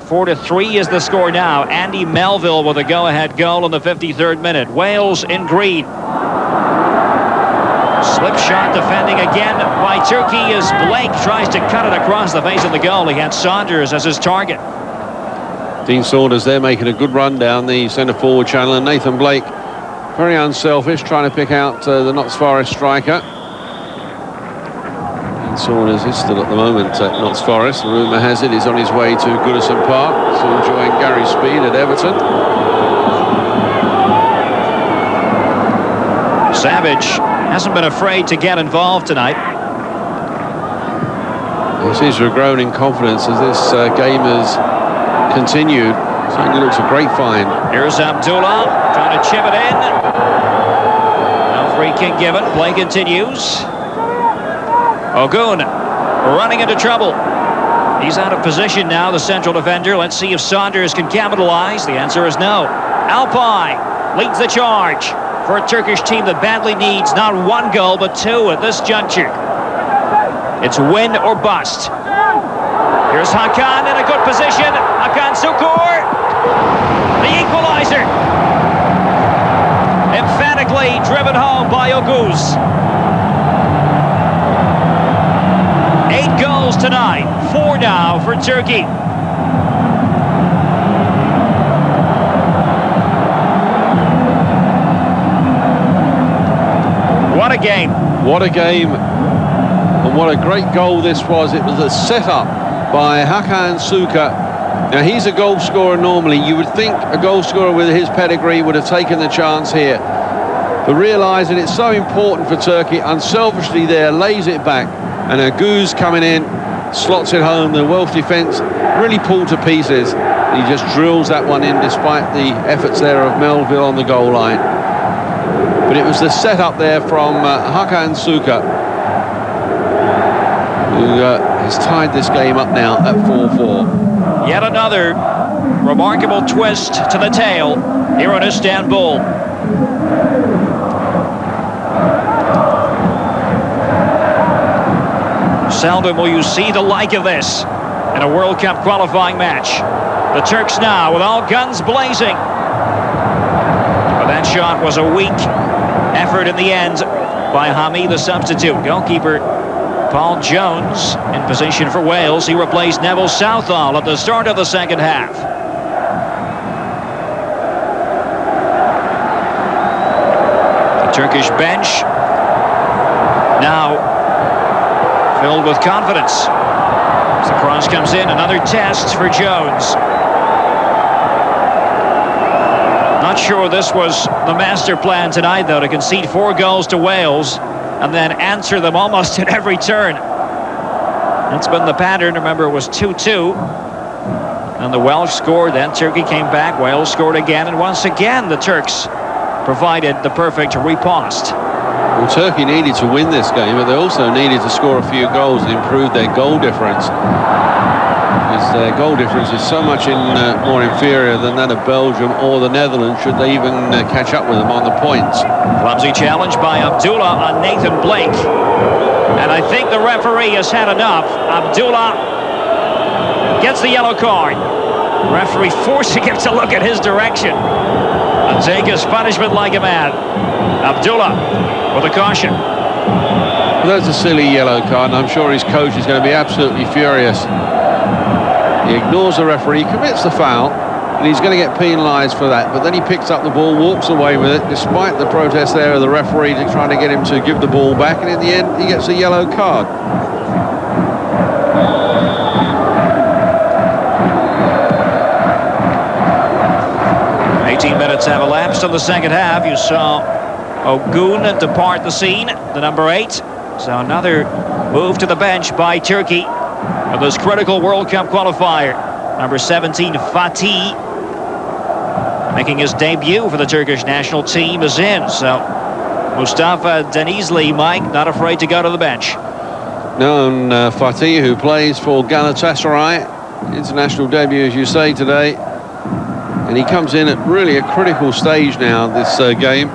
4-3 is the score now. Andy Melville with a go-ahead goal in the 53rd minute. Wales in green. Slip shot defending again by Turkey as Blake tries to cut it across the face of the goal. He had Saunders as his target. Dean Saunders there making a good run down the centre-forward channel, and Nathan Blake, very unselfish, trying to pick out the Notts Forest striker. Dean Saunders is still at the moment at Notts Forest. The rumour has it he's on his way to Goodison Park, still enjoying Gary Speed at Everton. Savage hasn't been afraid to get involved tonight. He seems to have grown in confidence as this game has continued. Certainly looks a great find. Here's Abdullah trying to chip it in. No free kick given. Play continues. Ogun running into trouble. He's out of position now, the central defender. Let's see if Saunders can capitalize. The answer is no. Alpay leads the charge for a Turkish team that badly needs not one goal but two at this juncture. It's win or bust. Here's Hakan in a good position. Hakan Sukur, the equalizer. Emphatically driven home by Oguz. 8 goals tonight, 4 now for Turkey. What a game. What a game. And what a great goal this was. It was a set-up by Hakan Sukur. Now, he's a goal scorer normally. You would think a goal scorer with his pedigree would have taken the chance here. But realising it's so important for Turkey, unselfishly there, lays it back. And Aguz coming in, slots it home. The Welsh defence really pulled to pieces. He just drills that one in despite the efforts there of Melville on the goal line. But it was the setup there from Hakan Suka who has tied this game up now at 4-4. Yet another remarkable twist to the tale here in Istanbul. Seldom will you see the like of this in a World Cup qualifying match. The Turks now with all guns blazing. But that shot was a weak effort in the end by Hami, the substitute. Goalkeeper Paul Jones in position for Wales. He replaced Neville Southall at the start of the second half. The Turkish bench now filled with confidence. As the cross comes in, another test for Jones. Not sure this was the master plan tonight, though, to concede 4 goals to Wales and then answer them almost at every turn. That's been the pattern. Remember, it was 2-2. And the Welsh scored, then Turkey came back, Wales scored again, and once again the Turks provided the perfect riposte. Well, Turkey needed to win this game, but they also needed to score a few goals and improve their goal difference. Because their goal difference is so much more inferior than that of Belgium or the Netherlands, should they even catch up with them on the points. Clumsy challenge by Abdullah on Nathan Blake. And I think the referee has had enough. Abdullah gets the yellow card. Referee forcing him to look at his direction and take his punishment like a man. Abdullah with a caution. Well, that's a silly yellow card, and I'm sure his coach is going to be absolutely furious. He ignores the referee, commits the foul, and he's going to get penalised for that. But then he picks up the ball, walks away with it, despite the protest there of the referee trying to get him to give the ball back, and in the end, he gets a yellow card. Minutes have elapsed in the second half. You saw Ogun depart the scene, the number 8. So another move to the bench by Turkey for this critical World Cup qualifier. Number 17, Fatih, making his debut for the Turkish national team, is in. So Mustafa Denizli, Mike, not afraid to go to the bench. No, and Fatih, who plays for Galatasaray, international debut, as you say, today. And he comes in at really a critical stage now, this game.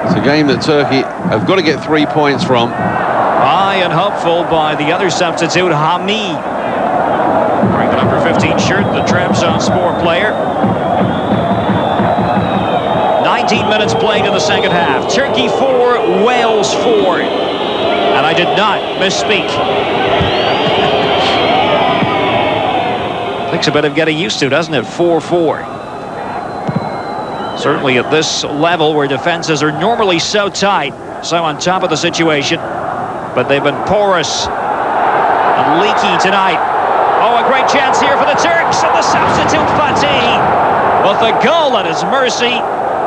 It's a game that Turkey have got to get 3 points from. High and hopeful by the other substitute, Hami. Wearing the number 15 shirt, the Trabzonspor player. 19 minutes played in the second half. Turkey 4, Wales 4. And I did not misspeak. Takes a bit of getting used to, doesn't it? 4-4. Certainly at this level where defenses are normally so tight, so on top of the situation, but they've been porous and leaky tonight. Oh, a great chance here for the Turks, and the substitute Fatih with the goal at his mercy,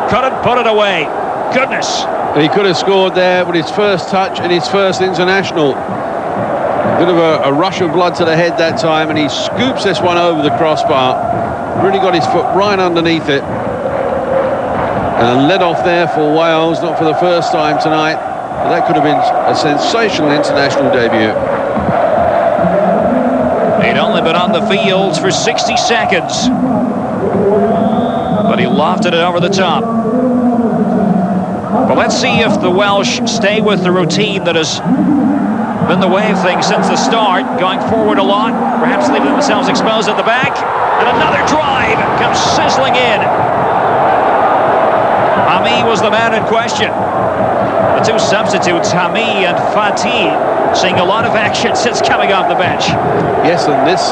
couldn't put it away. Goodness. He could have scored there with his first touch and his first international. Bit of a rush of blood to the head that time, and he scoops this one over the crossbar. Really got his foot right underneath it. And led off there for Wales, not for the first time tonight. But that could have been a sensational international debut. He'd only been on the field for 60 seconds. But he lofted it over the top. Well, let's see if the Welsh stay with the routine that has been the way of things since the start, going forward a lot, perhaps leaving themselves exposed at the back, and another drive comes sizzling in. Hami was the man in question. The two substitutes, Hami and Fatih, seeing a lot of action since coming off the bench. Yes, and this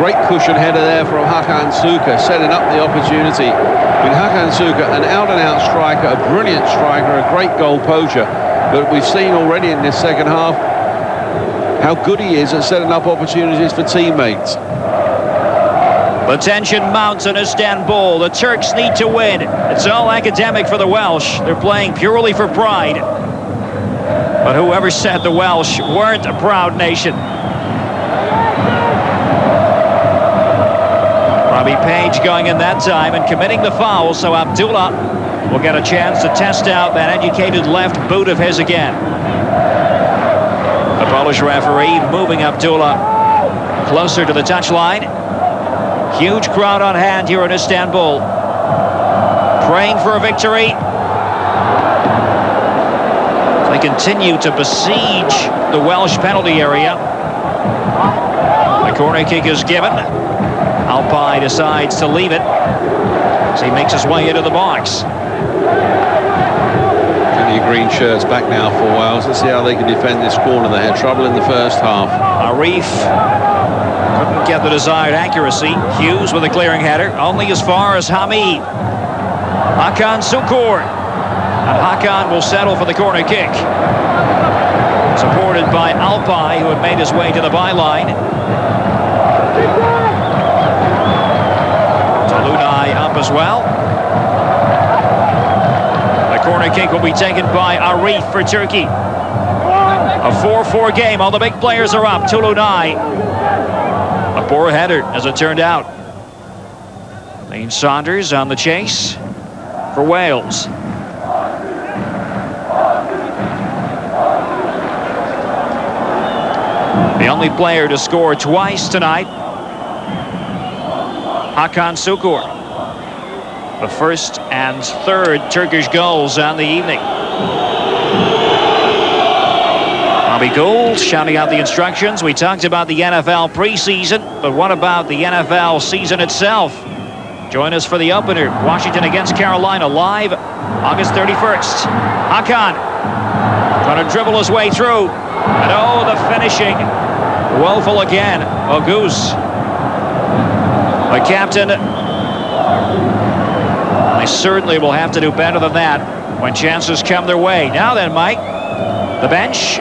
great cushion header there from Hakan Suka, setting up the opportunity. I mean, Hakan Suka, an out-and-out striker, a brilliant striker, a great goal poacher, but we've seen already in this second half how good he is at setting up opportunities for teammates. The tension mounts in Istanbul. The Turks need to win. It's all academic for the Welsh. They're playing purely for pride. But whoever said the Welsh weren't a proud nation? Robbie Page going in that time and committing the foul, so Abdullah will get a chance to test out that educated left boot of his again. The Polish referee moving Abdullah closer to the touchline. Huge crowd on hand here in Istanbul, praying for a victory. They continue to besiege the Welsh penalty area. The corner kick is given. Alpay decides to leave it as he makes his way into the box. Plenty of green shirts back now for Wales. Let's see how they can defend this corner. They had trouble in the first half. Arif couldn't get the desired accuracy. Hughes with a clearing header, only as far as Hamid. Hakan Sukur. And Hakan will settle for the corner kick. Supported by Alpay, who had made his way to the byline. Tolunay up as well. The corner kick will be taken by Arif for Turkey. A 4-4 game. All the big players are up. Tolunay. A poor header, as it turned out. Lane Saunders on the chase for Wales. The only player to score twice tonight, Hakan Sukur. The first and third Turkish goals on the evening. Bobby Gould shouting out the instructions. We talked about the NFL preseason, but what about the NFL season itself? Join us for the opener. Washington against Carolina, live August 31st. Hakan trying to dribble his way through. And oh, the finishing. Woeful again. Oguz. The captain. They certainly will have to do better than that when chances come their way. Now then, Mike, the bench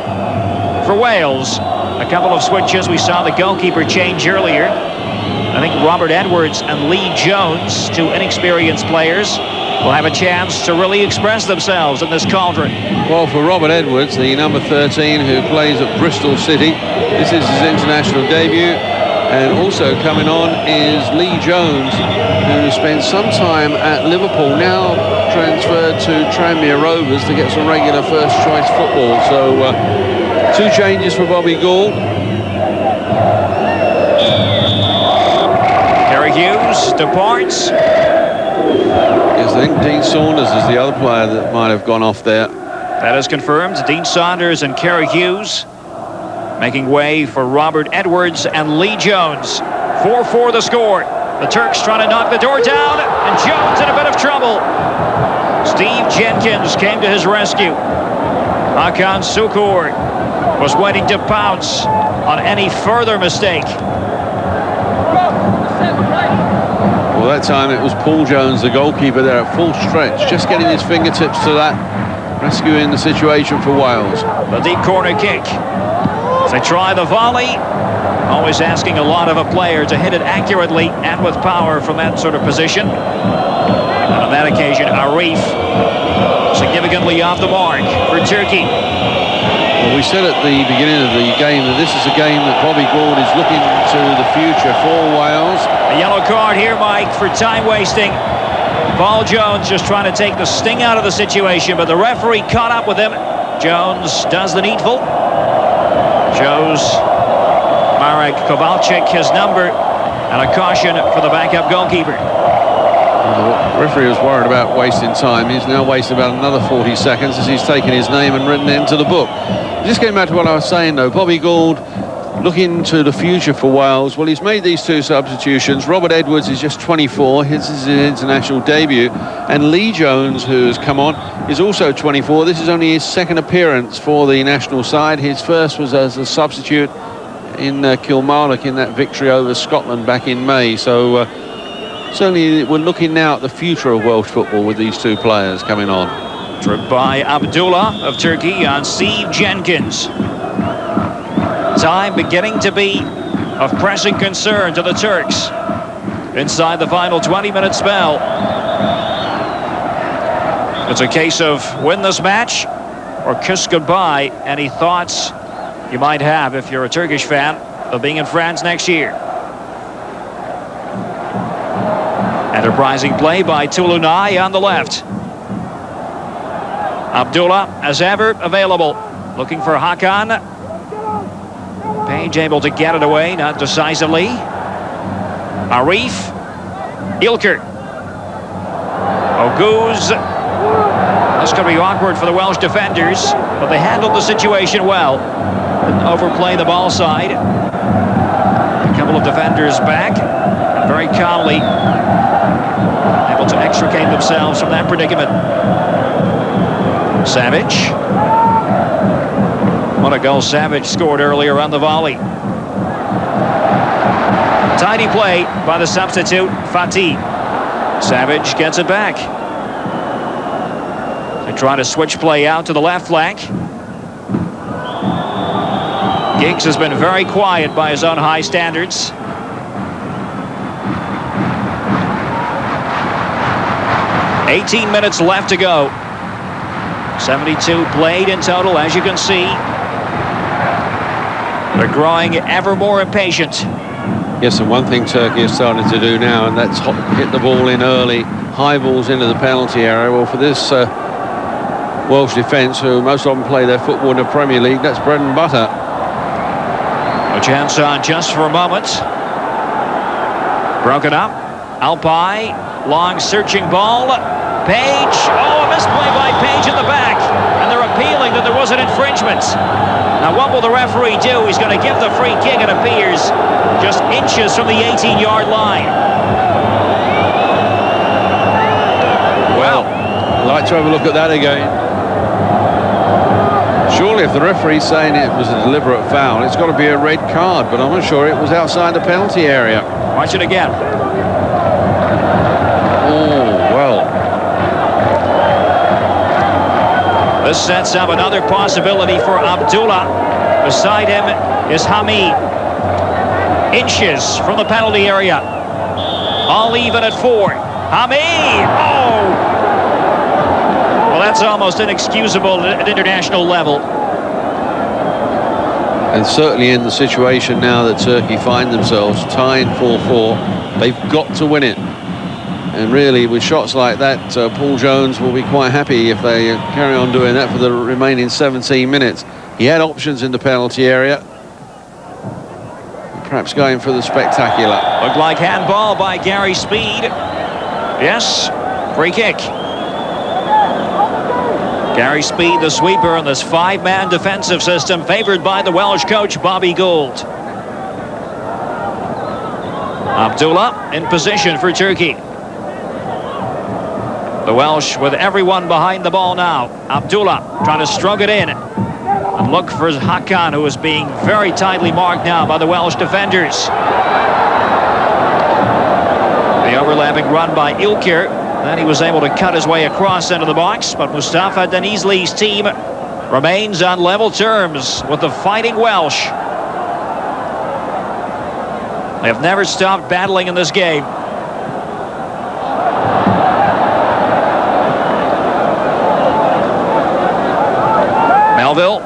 for Wales. A couple of switches. We saw the goalkeeper change earlier. I think Robert Edwards and Lee Jones, two inexperienced players, will have a chance to really express themselves in this cauldron. Well, for Robert Edwards, the number 13 who plays at Bristol City, this is his international debut. And also coming on is Lee Jones, who spent some time at Liverpool, now transferred to Tranmere Rovers to get some regular first-choice football. So, two changes for Bobby Gould. Gary Hughes departs. Yes, I think Dean Saunders is the other player that might have gone off there. That is confirmed. Dean Saunders and Kerry Hughes making way for Robert Edwards and Lee Jones. 4-4 the score. The Turks trying to knock the door down, and Jones in a bit of trouble. Steve Jenkins came to his rescue. Hakan Sukur was waiting to pounce on any further mistake. Well, that time it was Paul Jones, the goalkeeper, there at full stretch, just getting his fingertips to that, rescuing the situation for Wales. The deep corner kick. They try the volley, always asking a lot of a player to hit it accurately and with power from that sort of position. And on that occasion, Arif significantly off the mark for Turkey. Well, we said at the beginning of the game that this is a game that Bobby Gould is looking to the future for Wales. A yellow card here, Mike, for time wasting. Paul Jones just trying to take the sting out of the situation, but the referee caught up with him. Jones does the needful. Shows Marek Kowalczyk his number, and a caution for the backup goalkeeper. The referee was worried about wasting time. He's now wasted about another 40 seconds as he's taken his name and written it into the book. Just getting back to what I was saying, though, Bobby Gould looking to the future for Wales. Well, he's made these two substitutions. Robert Edwards is just 24. His is his international debut. And Lee Jones, who has come on, is also 24. This is only his second appearance for the national side. His first was as a substitute in Kilmarnock in that victory over Scotland back in May. So certainly we're looking now at the future of Welsh football with these two players coming on. Trip by Abdullah of Turkey on Steve Jenkins. Time beginning to be of pressing concern to the Turks inside the final 20-minute spell. It's a case of win this match or kiss goodbye any thoughts you might have if you're a Turkish fan of being in France next year. Enterprising play by Tulunay on the left. Abdullah, as ever, available. Looking for Hakan. Page able to get it away, not decisively. Arif. Ilker. Oguz. This could be awkward for the Welsh defenders, but they handled the situation well. Didn't overplay the ball side. A couple of defenders back, and very calmly able to extricate themselves from that predicament. Savage. What a goal Savage scored earlier on the volley. Tidy play by the substitute, Fatih. Savage gets it back. They try to switch play out to the left flank. Giggs has been very quiet by his own high standards. "18 minutes left to go. 72 played in total, as you can see. They're growing ever more impatient. Yes, and one thing Turkey is starting to do now, and that's hit the ball in early, high balls into the penalty area. Well, for this Welsh defence, who most often play their football in the Premier League, that's bread and butter. A chance on just for a moment. Broken up. Alpay, long searching ball. Page. Oh, a misplay by Page in the back. And they're appealing that there was an infringement. Now, what will the referee do? He's going to give the free kick, it appears, just inches from the 18-yard line. Well, I'd like to have a look at that again. Surely if the referee's saying it was a deliberate foul, it's got to be a red card, but I'm not sure it was outside the penalty area. Watch it again. Oh, well. This sets up another possibility for Abdullah. Beside him is Hamid. Inches from the penalty area. All even at 4. Hamid! Oh! Well, that's almost inexcusable at international level. And certainly in the situation now that Turkey find themselves tying 4-4, they've got to win it. And really, with shots like that, Paul Jones will be quite happy if they carry on doing that for the remaining 17 minutes. He had options in the penalty area. Perhaps going for the spectacular. Looked like handball by Gary Speed. Yes, free kick. Gary Speed, the sweeper in this 5-man defensive system, favoured by the Welsh coach, Bobby Gould. Abdullah in position for Turkey. The Welsh with everyone behind the ball now. Abdullah trying to strug it in and look for Hakan, who is being very tightly marked now by the Welsh defenders. The overlapping run by Ilker. Then he was able to cut his way across into the box, but Mustafa Denizli's team remains on level terms with the Fighting Welsh. They have never stopped battling in this game. Melville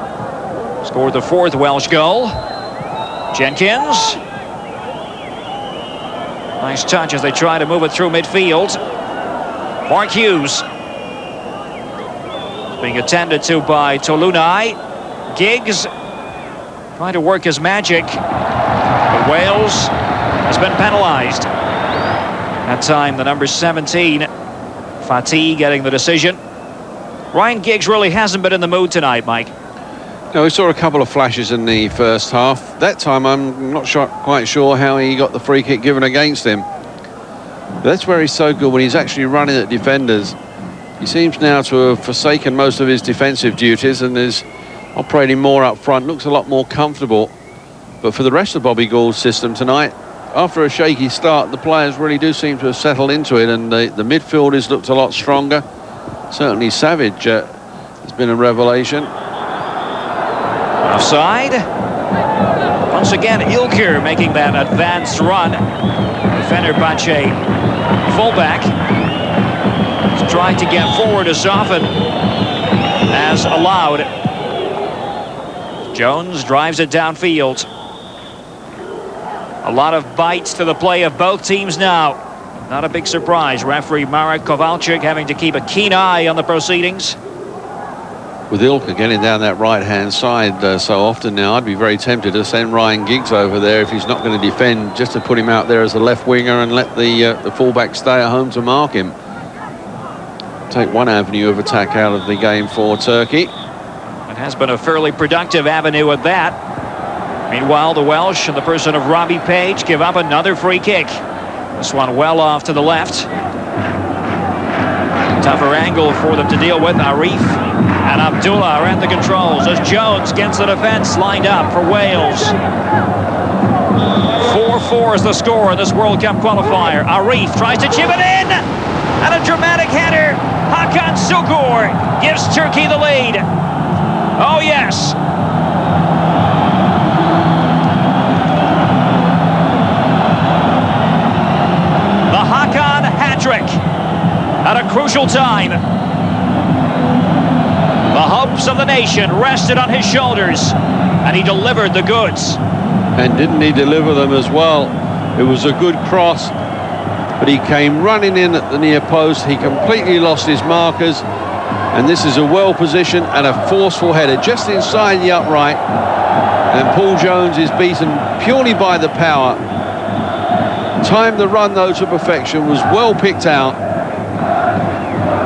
scored the 4th Welsh goal. Jenkins. Nice touch as they try to move it through midfield. Mark Hughes. Being attended to by Tulunay. Giggs trying to work his magic. But Wales has been penalised. That time, the number 17, Fatih, getting the decision. Ryan Giggs really hasn't been in the mood tonight, Mike. No, we saw a couple of flashes in the first half. That time, I'm not quite sure how he got the free kick given against him. But that's where he's so good, when he's actually running at defenders. He seems now to have forsaken most of his defensive duties and is operating more up front, looks a lot more comfortable. But for the rest of Bobby Gould's system tonight, after a shaky start, the players really do seem to have settled into it, and the midfield has looked a lot stronger. Certainly Savage has been a revelation. Offside. Once again, Ilker making that advanced run. Fenerbahce fullback. He's trying to get forward as often as has allowed. Jones drives it downfield. A lot of bites to the play of both teams now. Not a big surprise. Referee Marek Kowalczyk having to keep a keen eye on the proceedings. With Ilka getting down that right-hand side so often now, I'd be very tempted to send Ryan Giggs over there if he's not going to defend, just to put him out there as a left winger and let the fullback stay at home to mark him. Take one avenue of attack out of the game for Turkey. It has been a fairly productive avenue at that. Meanwhile, the Welsh, in the person of Robbie Page, give up another free kick. This one well off to the left. Tougher angle for them to deal with. Arif and Abdullah are at the controls as Jones gets the defence lined up for Wales. 4-4 is the score in this World Cup qualifier. Arif tries to chip it in, and a dramatic header. Hakan Sukur gives Turkey the lead. Oh yes. The Hakan hat-trick at a crucial time. The hopes of the nation rested on his shoulders, and he delivered the goods. And didn't he deliver them as well? It was a good cross, but he came running in at the near post. He completely lost his markers, and this is a well-positioned and a forceful header just inside the upright, and Paul Jones is beaten purely by the power. Timed the run though to perfection, was well picked out,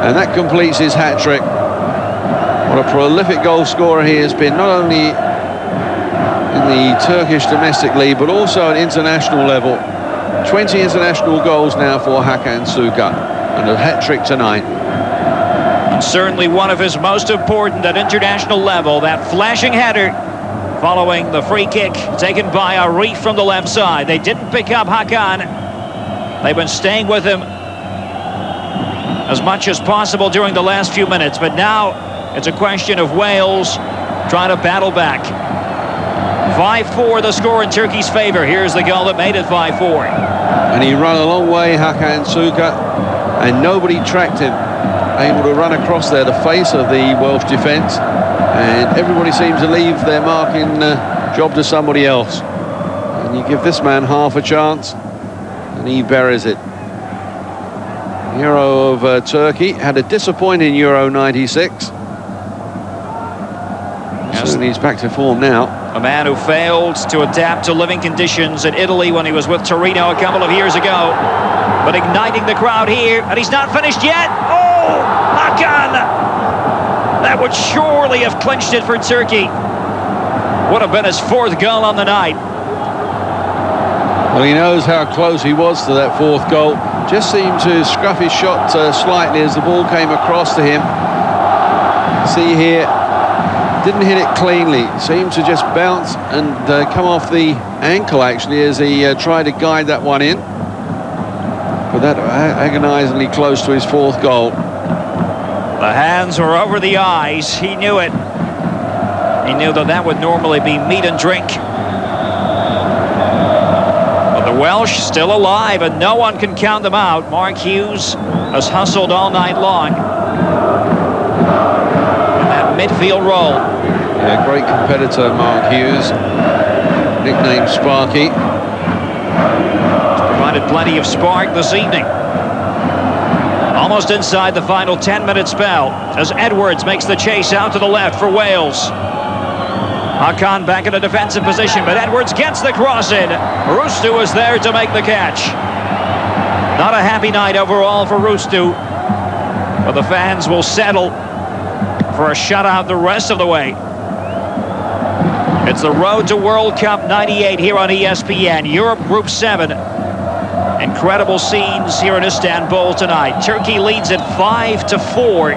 and that completes his hat-trick. What a prolific goal scorer he has been, not only in the Turkish domestic league but also at international level. 20 international goals now for Hakan Sukur, and a hat-trick tonight. Certainly one of his most important at international level, that flashing header following the free kick taken by Arif from the left side. They didn't pick up Hakan. They've been staying with him as much as possible during the last few minutes, but now it's a question of Wales trying to battle back. 5-4 the score in Turkey's favour. Here's the goal that made it 5-4. And he ran a long way, Hakan Sukur, and nobody tracked him. Able to run across there, the face of the Welsh defence, and everybody seems to leave their marking job to somebody else. And you give this man half a chance, and he buries it. Hero of Turkey, had a disappointing Euro 96. Certainly he's back to form now. A man who failed to adapt to living conditions in Italy when he was with Torino a couple of years ago, but igniting the crowd here, and he's not finished yet. Oh, Hakan! That would surely have clinched it for Turkey. Would have been his fourth goal on the night. Well, he knows how close he was to that fourth goal. Just seemed to scruff his shot slightly as the ball came across to him. See here, didn't hit it cleanly. Seemed to just bounce and come off the ankle, actually, as he tried to guide that one in. But that agonisingly close to his fourth goal. The hands were over the eyes. He knew it. He knew that that would normally be meat and drink. But the Welsh still alive, and no one can count them out. Mark Hughes has hustled all night long in that midfield role. Yeah, great competitor, Mark Hughes, nicknamed Sparky. Provided plenty of spark this evening. Almost inside the final 10-minute spell as Edwards makes the chase out to the left for Wales. Hakan back in a defensive position, but Edwards gets the cross in. Rustu is there to make the catch. Not a happy night overall for Rustu, but the fans will settle for a shutout the rest of the way. It's the road to World Cup 98 here on ESPN. Europe Group 7. Incredible scenes here in Istanbul tonight. Turkey leads it 5-4.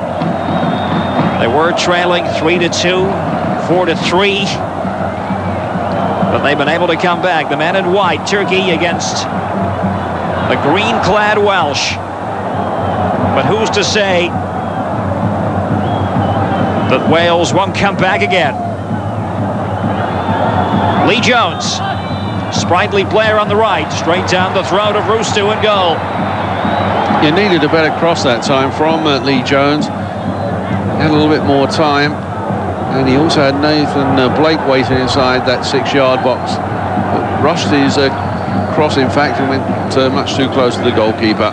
They were trailing 3-2, 4-3. But they've been able to come back. The men in white, Turkey against the green-clad Welsh. But who's to say that Wales won't come back again? Lee Jones. Sprightly player on the right, straight down the throat of Rustu and goal. You needed a better cross that time from Lee Jones. had a little bit more time, and he also had Nathan Blake waiting inside that 6-yard box. But rushed his cross, in fact, and went much too close to the goalkeeper.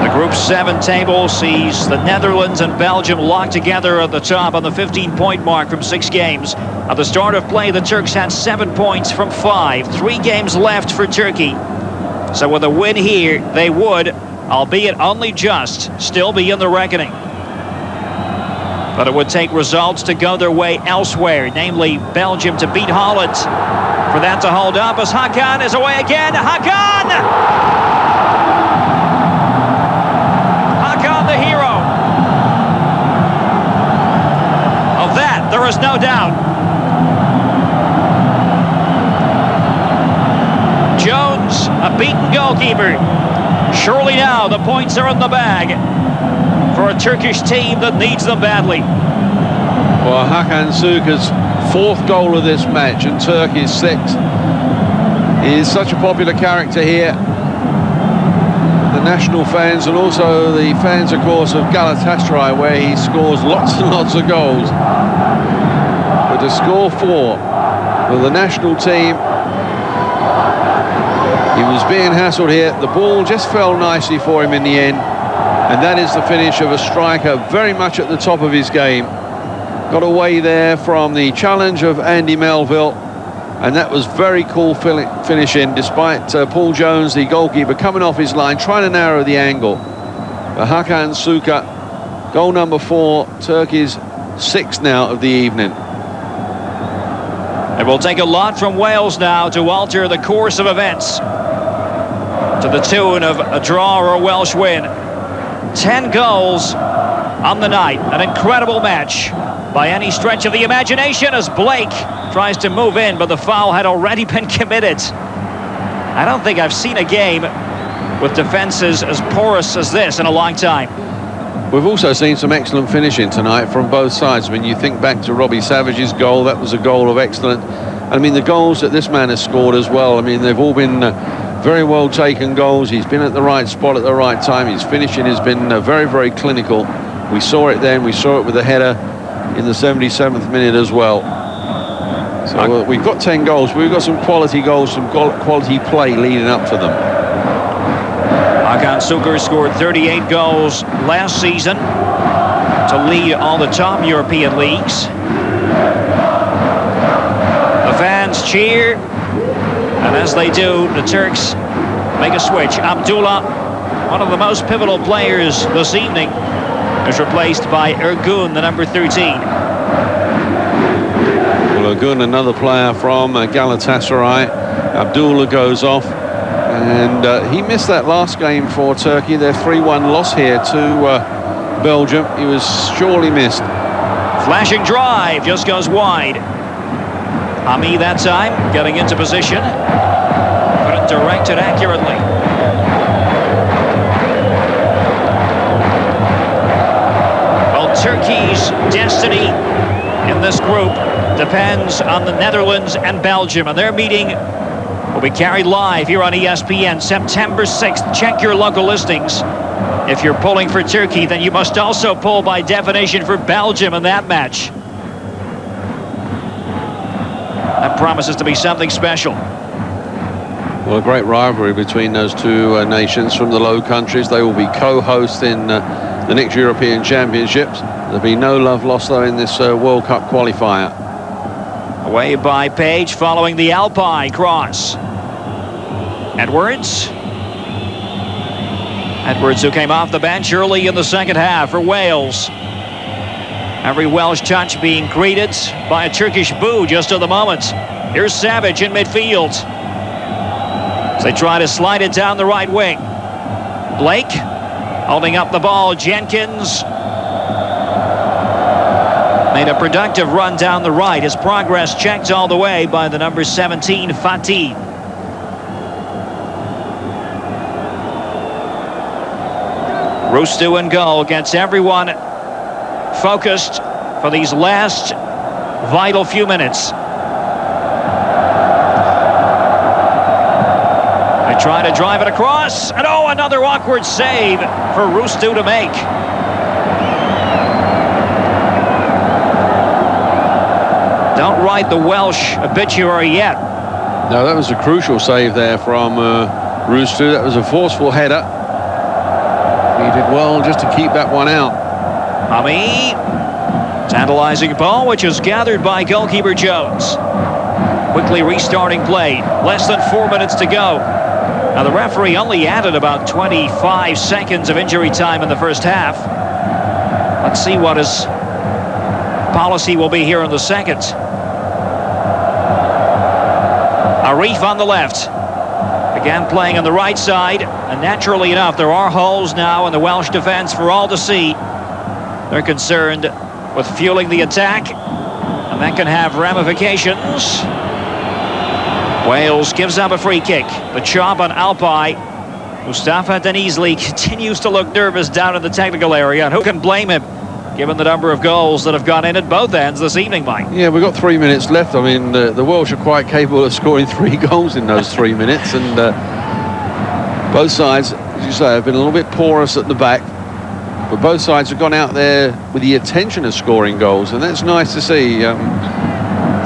The Group 7 table sees the Netherlands and Belgium locked together at the top on the 15-point mark from 6 games. At the start of play, the Turks had 7 points from 5. 3 games left for Turkey. So with a win here, they would, albeit only just, still be in the reckoning. But it would take results to go their way elsewhere, namely Belgium to beat Holland. For that to hold up as Hakan is away again. Hakan! Hakan, the hero. Of that, there is no doubt. Jones, a beaten goalkeeper. Surely now the points are in the bag for a Turkish team that needs them badly. Well, Hakan Suka's 4th goal of this match and Turkey's 6th. He is such a popular character here. The national fans and also the fans, of course, of Galatasaray, where he scores lots and lots of goals. But to score 4 with the national team, he was being hassled here. The ball just fell nicely for him in the end. And that is the finish of a striker very much at the top of his game. Got away there from the challenge of Andy Melville. And that was very cool finishing, despite Paul Jones, the goalkeeper, coming off his line, trying to narrow the angle. But Hakan Suka, goal number 4, Turkey's 6th now of the evening. It will take a lot from Wales now to alter the course of events to the tune of a draw or a Welsh win. 10 goals on the night. An incredible match by any stretch of the imagination as Blake tries to move in, but the foul had already been committed. I don't think I've seen a game with defenses as porous as this in a long time. We've also seen some excellent finishing tonight from both sides. When you think back to Robbie Savage's goal, that was a goal of excellent. I mean, the goals that this man has scored as well, I mean, they've all been very well taken goals. He's been at the right spot at the right time. His finishing has been very, very clinical. We saw it then. We saw it with the header in the 77th minute as well. So we've got 10 goals. We've got some quality goals, some quality play leading up to them. Hakan Suka scored 38 goals last season to lead all the top European leagues. The fans cheer, and as they do, the Turks make a switch. Abdullah, one of the most pivotal players this evening, is replaced by Ergun, the number 13. Well, Ergun, another player from Galatasaray. Abdullah goes off, and he missed that last game for Turkey. Their 3-1 loss here to Belgium. He was surely missed. Flashing drive, just goes wide. Ami that time, getting into position. Couldn't direct it accurately. Well, Turkey's destiny in this group depends on the Netherlands and Belgium, and their meeting will be carried live here on ESPN September 6th. Check your local listings. If you're pulling for Turkey, then you must also pull by definition for Belgium in that match. That promises to be something special. Well, a great rivalry between those two nations from the Low Countries. They will be co-hosts in the next European Championships. There'll be no love lost, though, in this World Cup qualifier. Away by Page following the Alpine cross. Edwards. Edwards, who came off the bench early in the second half for Wales. Every Welsh touch being greeted by a Turkish boo just at the moment. Here's Savage in midfield. As they try to slide it down the right wing. Blake holding up the ball. Jenkins made a productive run down the right. His progress checked all the way by the number 17, Fatih. Rustu in goal gets everyone focused for these last vital few minutes. They try to drive it across, and oh, Oh, another awkward save for Rustu to make. Don't write the Welsh obituary yet. No, that was a crucial save there from Rustu. That was a forceful header. He did well just to keep that one out. Ami, tantalizing ball, which is gathered by goalkeeper Jones. Quickly restarting play. Less than 4 minutes to go. Now, the referee only added about 25 seconds of injury time in the first half. Let's see what his policy will be here in the second. Arif on the left. Again playing on the right side. And naturally enough, there are holes now in the Welsh defence for all to see. They're concerned with fueling the attack. And that can have ramifications. Wales gives up a free kick. The chop on Alpay. Mustafa Denizli continues to look nervous down in the technical area. And who can blame him, given the number of goals that have gone in at both ends this evening, Mike? Yeah, we've got 3 minutes left. I mean, the Welsh are quite capable of scoring 3 goals in those 3 minutes. And both sides, as you say, have been a little bit porous at the back. But both sides have gone out there with the intention of scoring goals. And that's nice to see.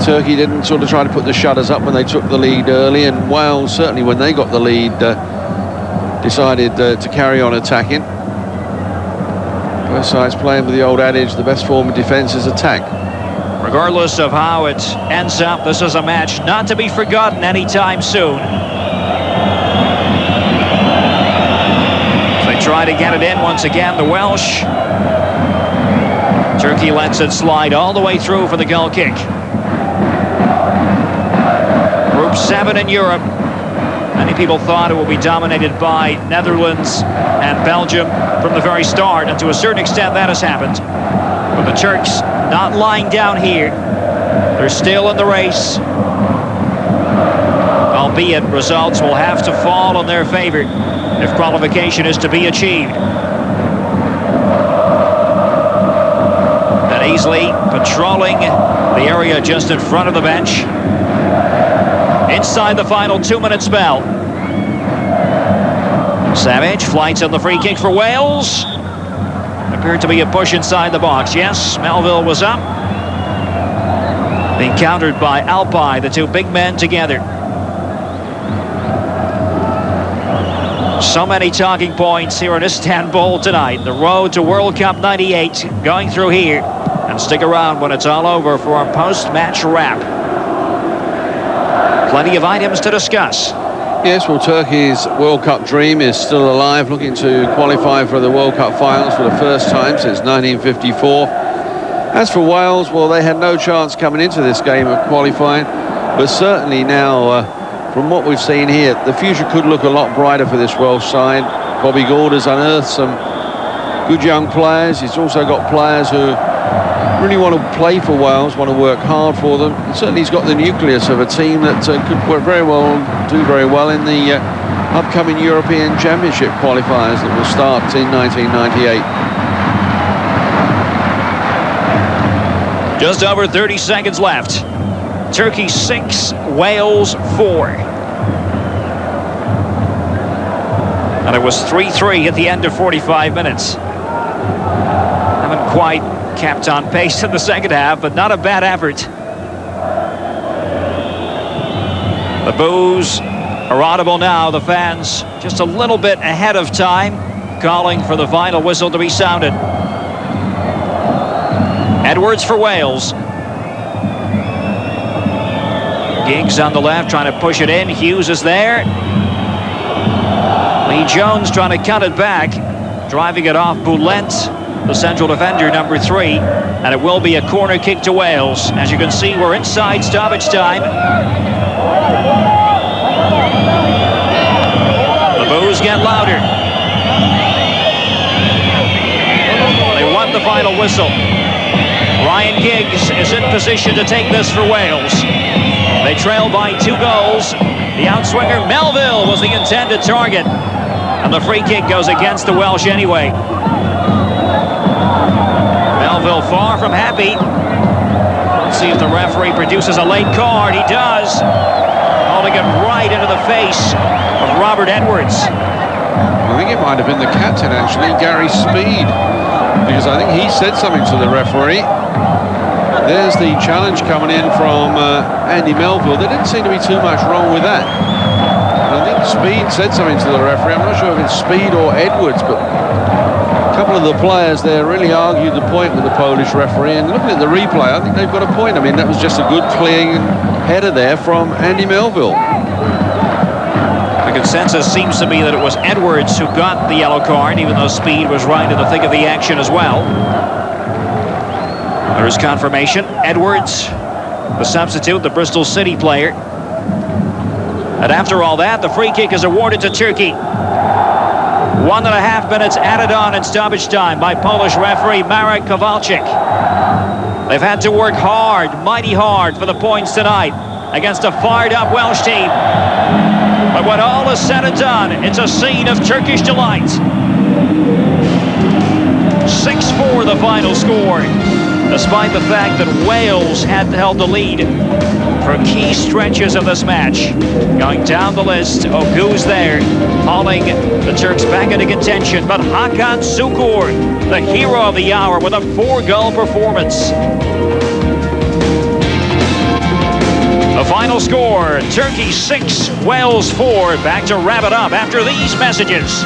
Turkey didn't sort of try to put the shutters up when they took the lead early. And Wales, certainly when they got the lead, decided to carry on attacking. Both sides playing with the old adage, the best form of defence is attack. Regardless of how it ends up, this is a match not to be forgotten anytime soon. They try to get it in once again, the Welsh. Turkey lets it slide all the way through for the goal kick. Group 7 in Europe. Many people thought it would be dominated by Netherlands and Belgium from the very start, and to a certain extent that has happened. But the Turks not lying down here. They're still in the race. Albeit results will have to fall in their favour if qualification is to be achieved. And easily patrolling the area just in front of the bench. Inside the final 2-minute spell. Savage flights on the free kick for Wales. Appeared to be a push inside the box. Yes, Melville was up. Being countered by Alpay, the two big men together. So many talking points here in Istanbul tonight. The road to World Cup '98 going through here. And stick around when it's all over for our post-match wrap. Plenty of items to discuss. Yes, well, Turkey's World Cup dream is still alive, looking to qualify for the World Cup finals for the first time since 1954. As for Wales, well, they had no chance coming into this game of qualifying, but certainly now, from what we've seen here, the future could look a lot brighter for this Welsh side. Bobby Gould has unearthed some good young players. He's also got players who really want to play for Wales, want to work hard for them. And certainly he's got the nucleus of a team that could work do very well in the upcoming European Championship qualifiers that will start in 1998. Just over 30 seconds left. Turkey 6, Wales 4. And it was 3-3 at the end of 45 minutes. Haven't quite kept on pace in the second half, but not a bad effort. The boos are audible now. The fans just a little bit ahead of time, calling for the final whistle to be sounded. Edwards for Wales. Giggs on the left, trying to push it in. Hughes is there. Lee Jones trying to cut it back, driving it off Boulet, the central defender, number 3, and it will be a corner kick to Wales. As you can see, we're inside stoppage time. The boos get louder. They want the final whistle. Ryan Giggs is in position to take this for Wales. They trail by 2 goals. The outswinger, Melville, was the intended target. And the free kick goes against the Welsh anyway. Melville far from happy. Let's see if the referee produces a late card. He does. Holding it right into the face of Robert Edwards. I think it might have been the captain, actually, Gary Speed, because I think he said something to the referee. There's the challenge coming in from Andy Melville. There didn't seem to be too much wrong with that. And I think Speed said something to the referee. I'm not sure if it's Speed or Edwards, but a couple of the players there really argued the point with the Polish referee. And looking at the replay, I think they've got a point. I mean, that was just a good clean header there from Andy Melville. The consensus seems to be that it was Edwards who got the yellow card, even though Speed was right in the thick of the action as well. There is confirmation. Edwards, the substitute, the Bristol City player. And after all that, the free kick is awarded to Turkey. 1.5 minutes added on in stoppage time by Polish referee Marek Kowalczyk. They've had to work hard, mighty hard, for the points tonight against a fired-up Welsh team. But when all is said and done, it's a scene of Turkish delight. 6-4 the final score, despite the fact that Wales had held the lead for key stretches of this match. Going down the list, Ogu's there, hauling the Turks back into contention. But Hakan Şükür, the hero of the hour, with a 4-goal performance. The final score, Turkey 6, Wales 4. Back to wrap it up after these messages.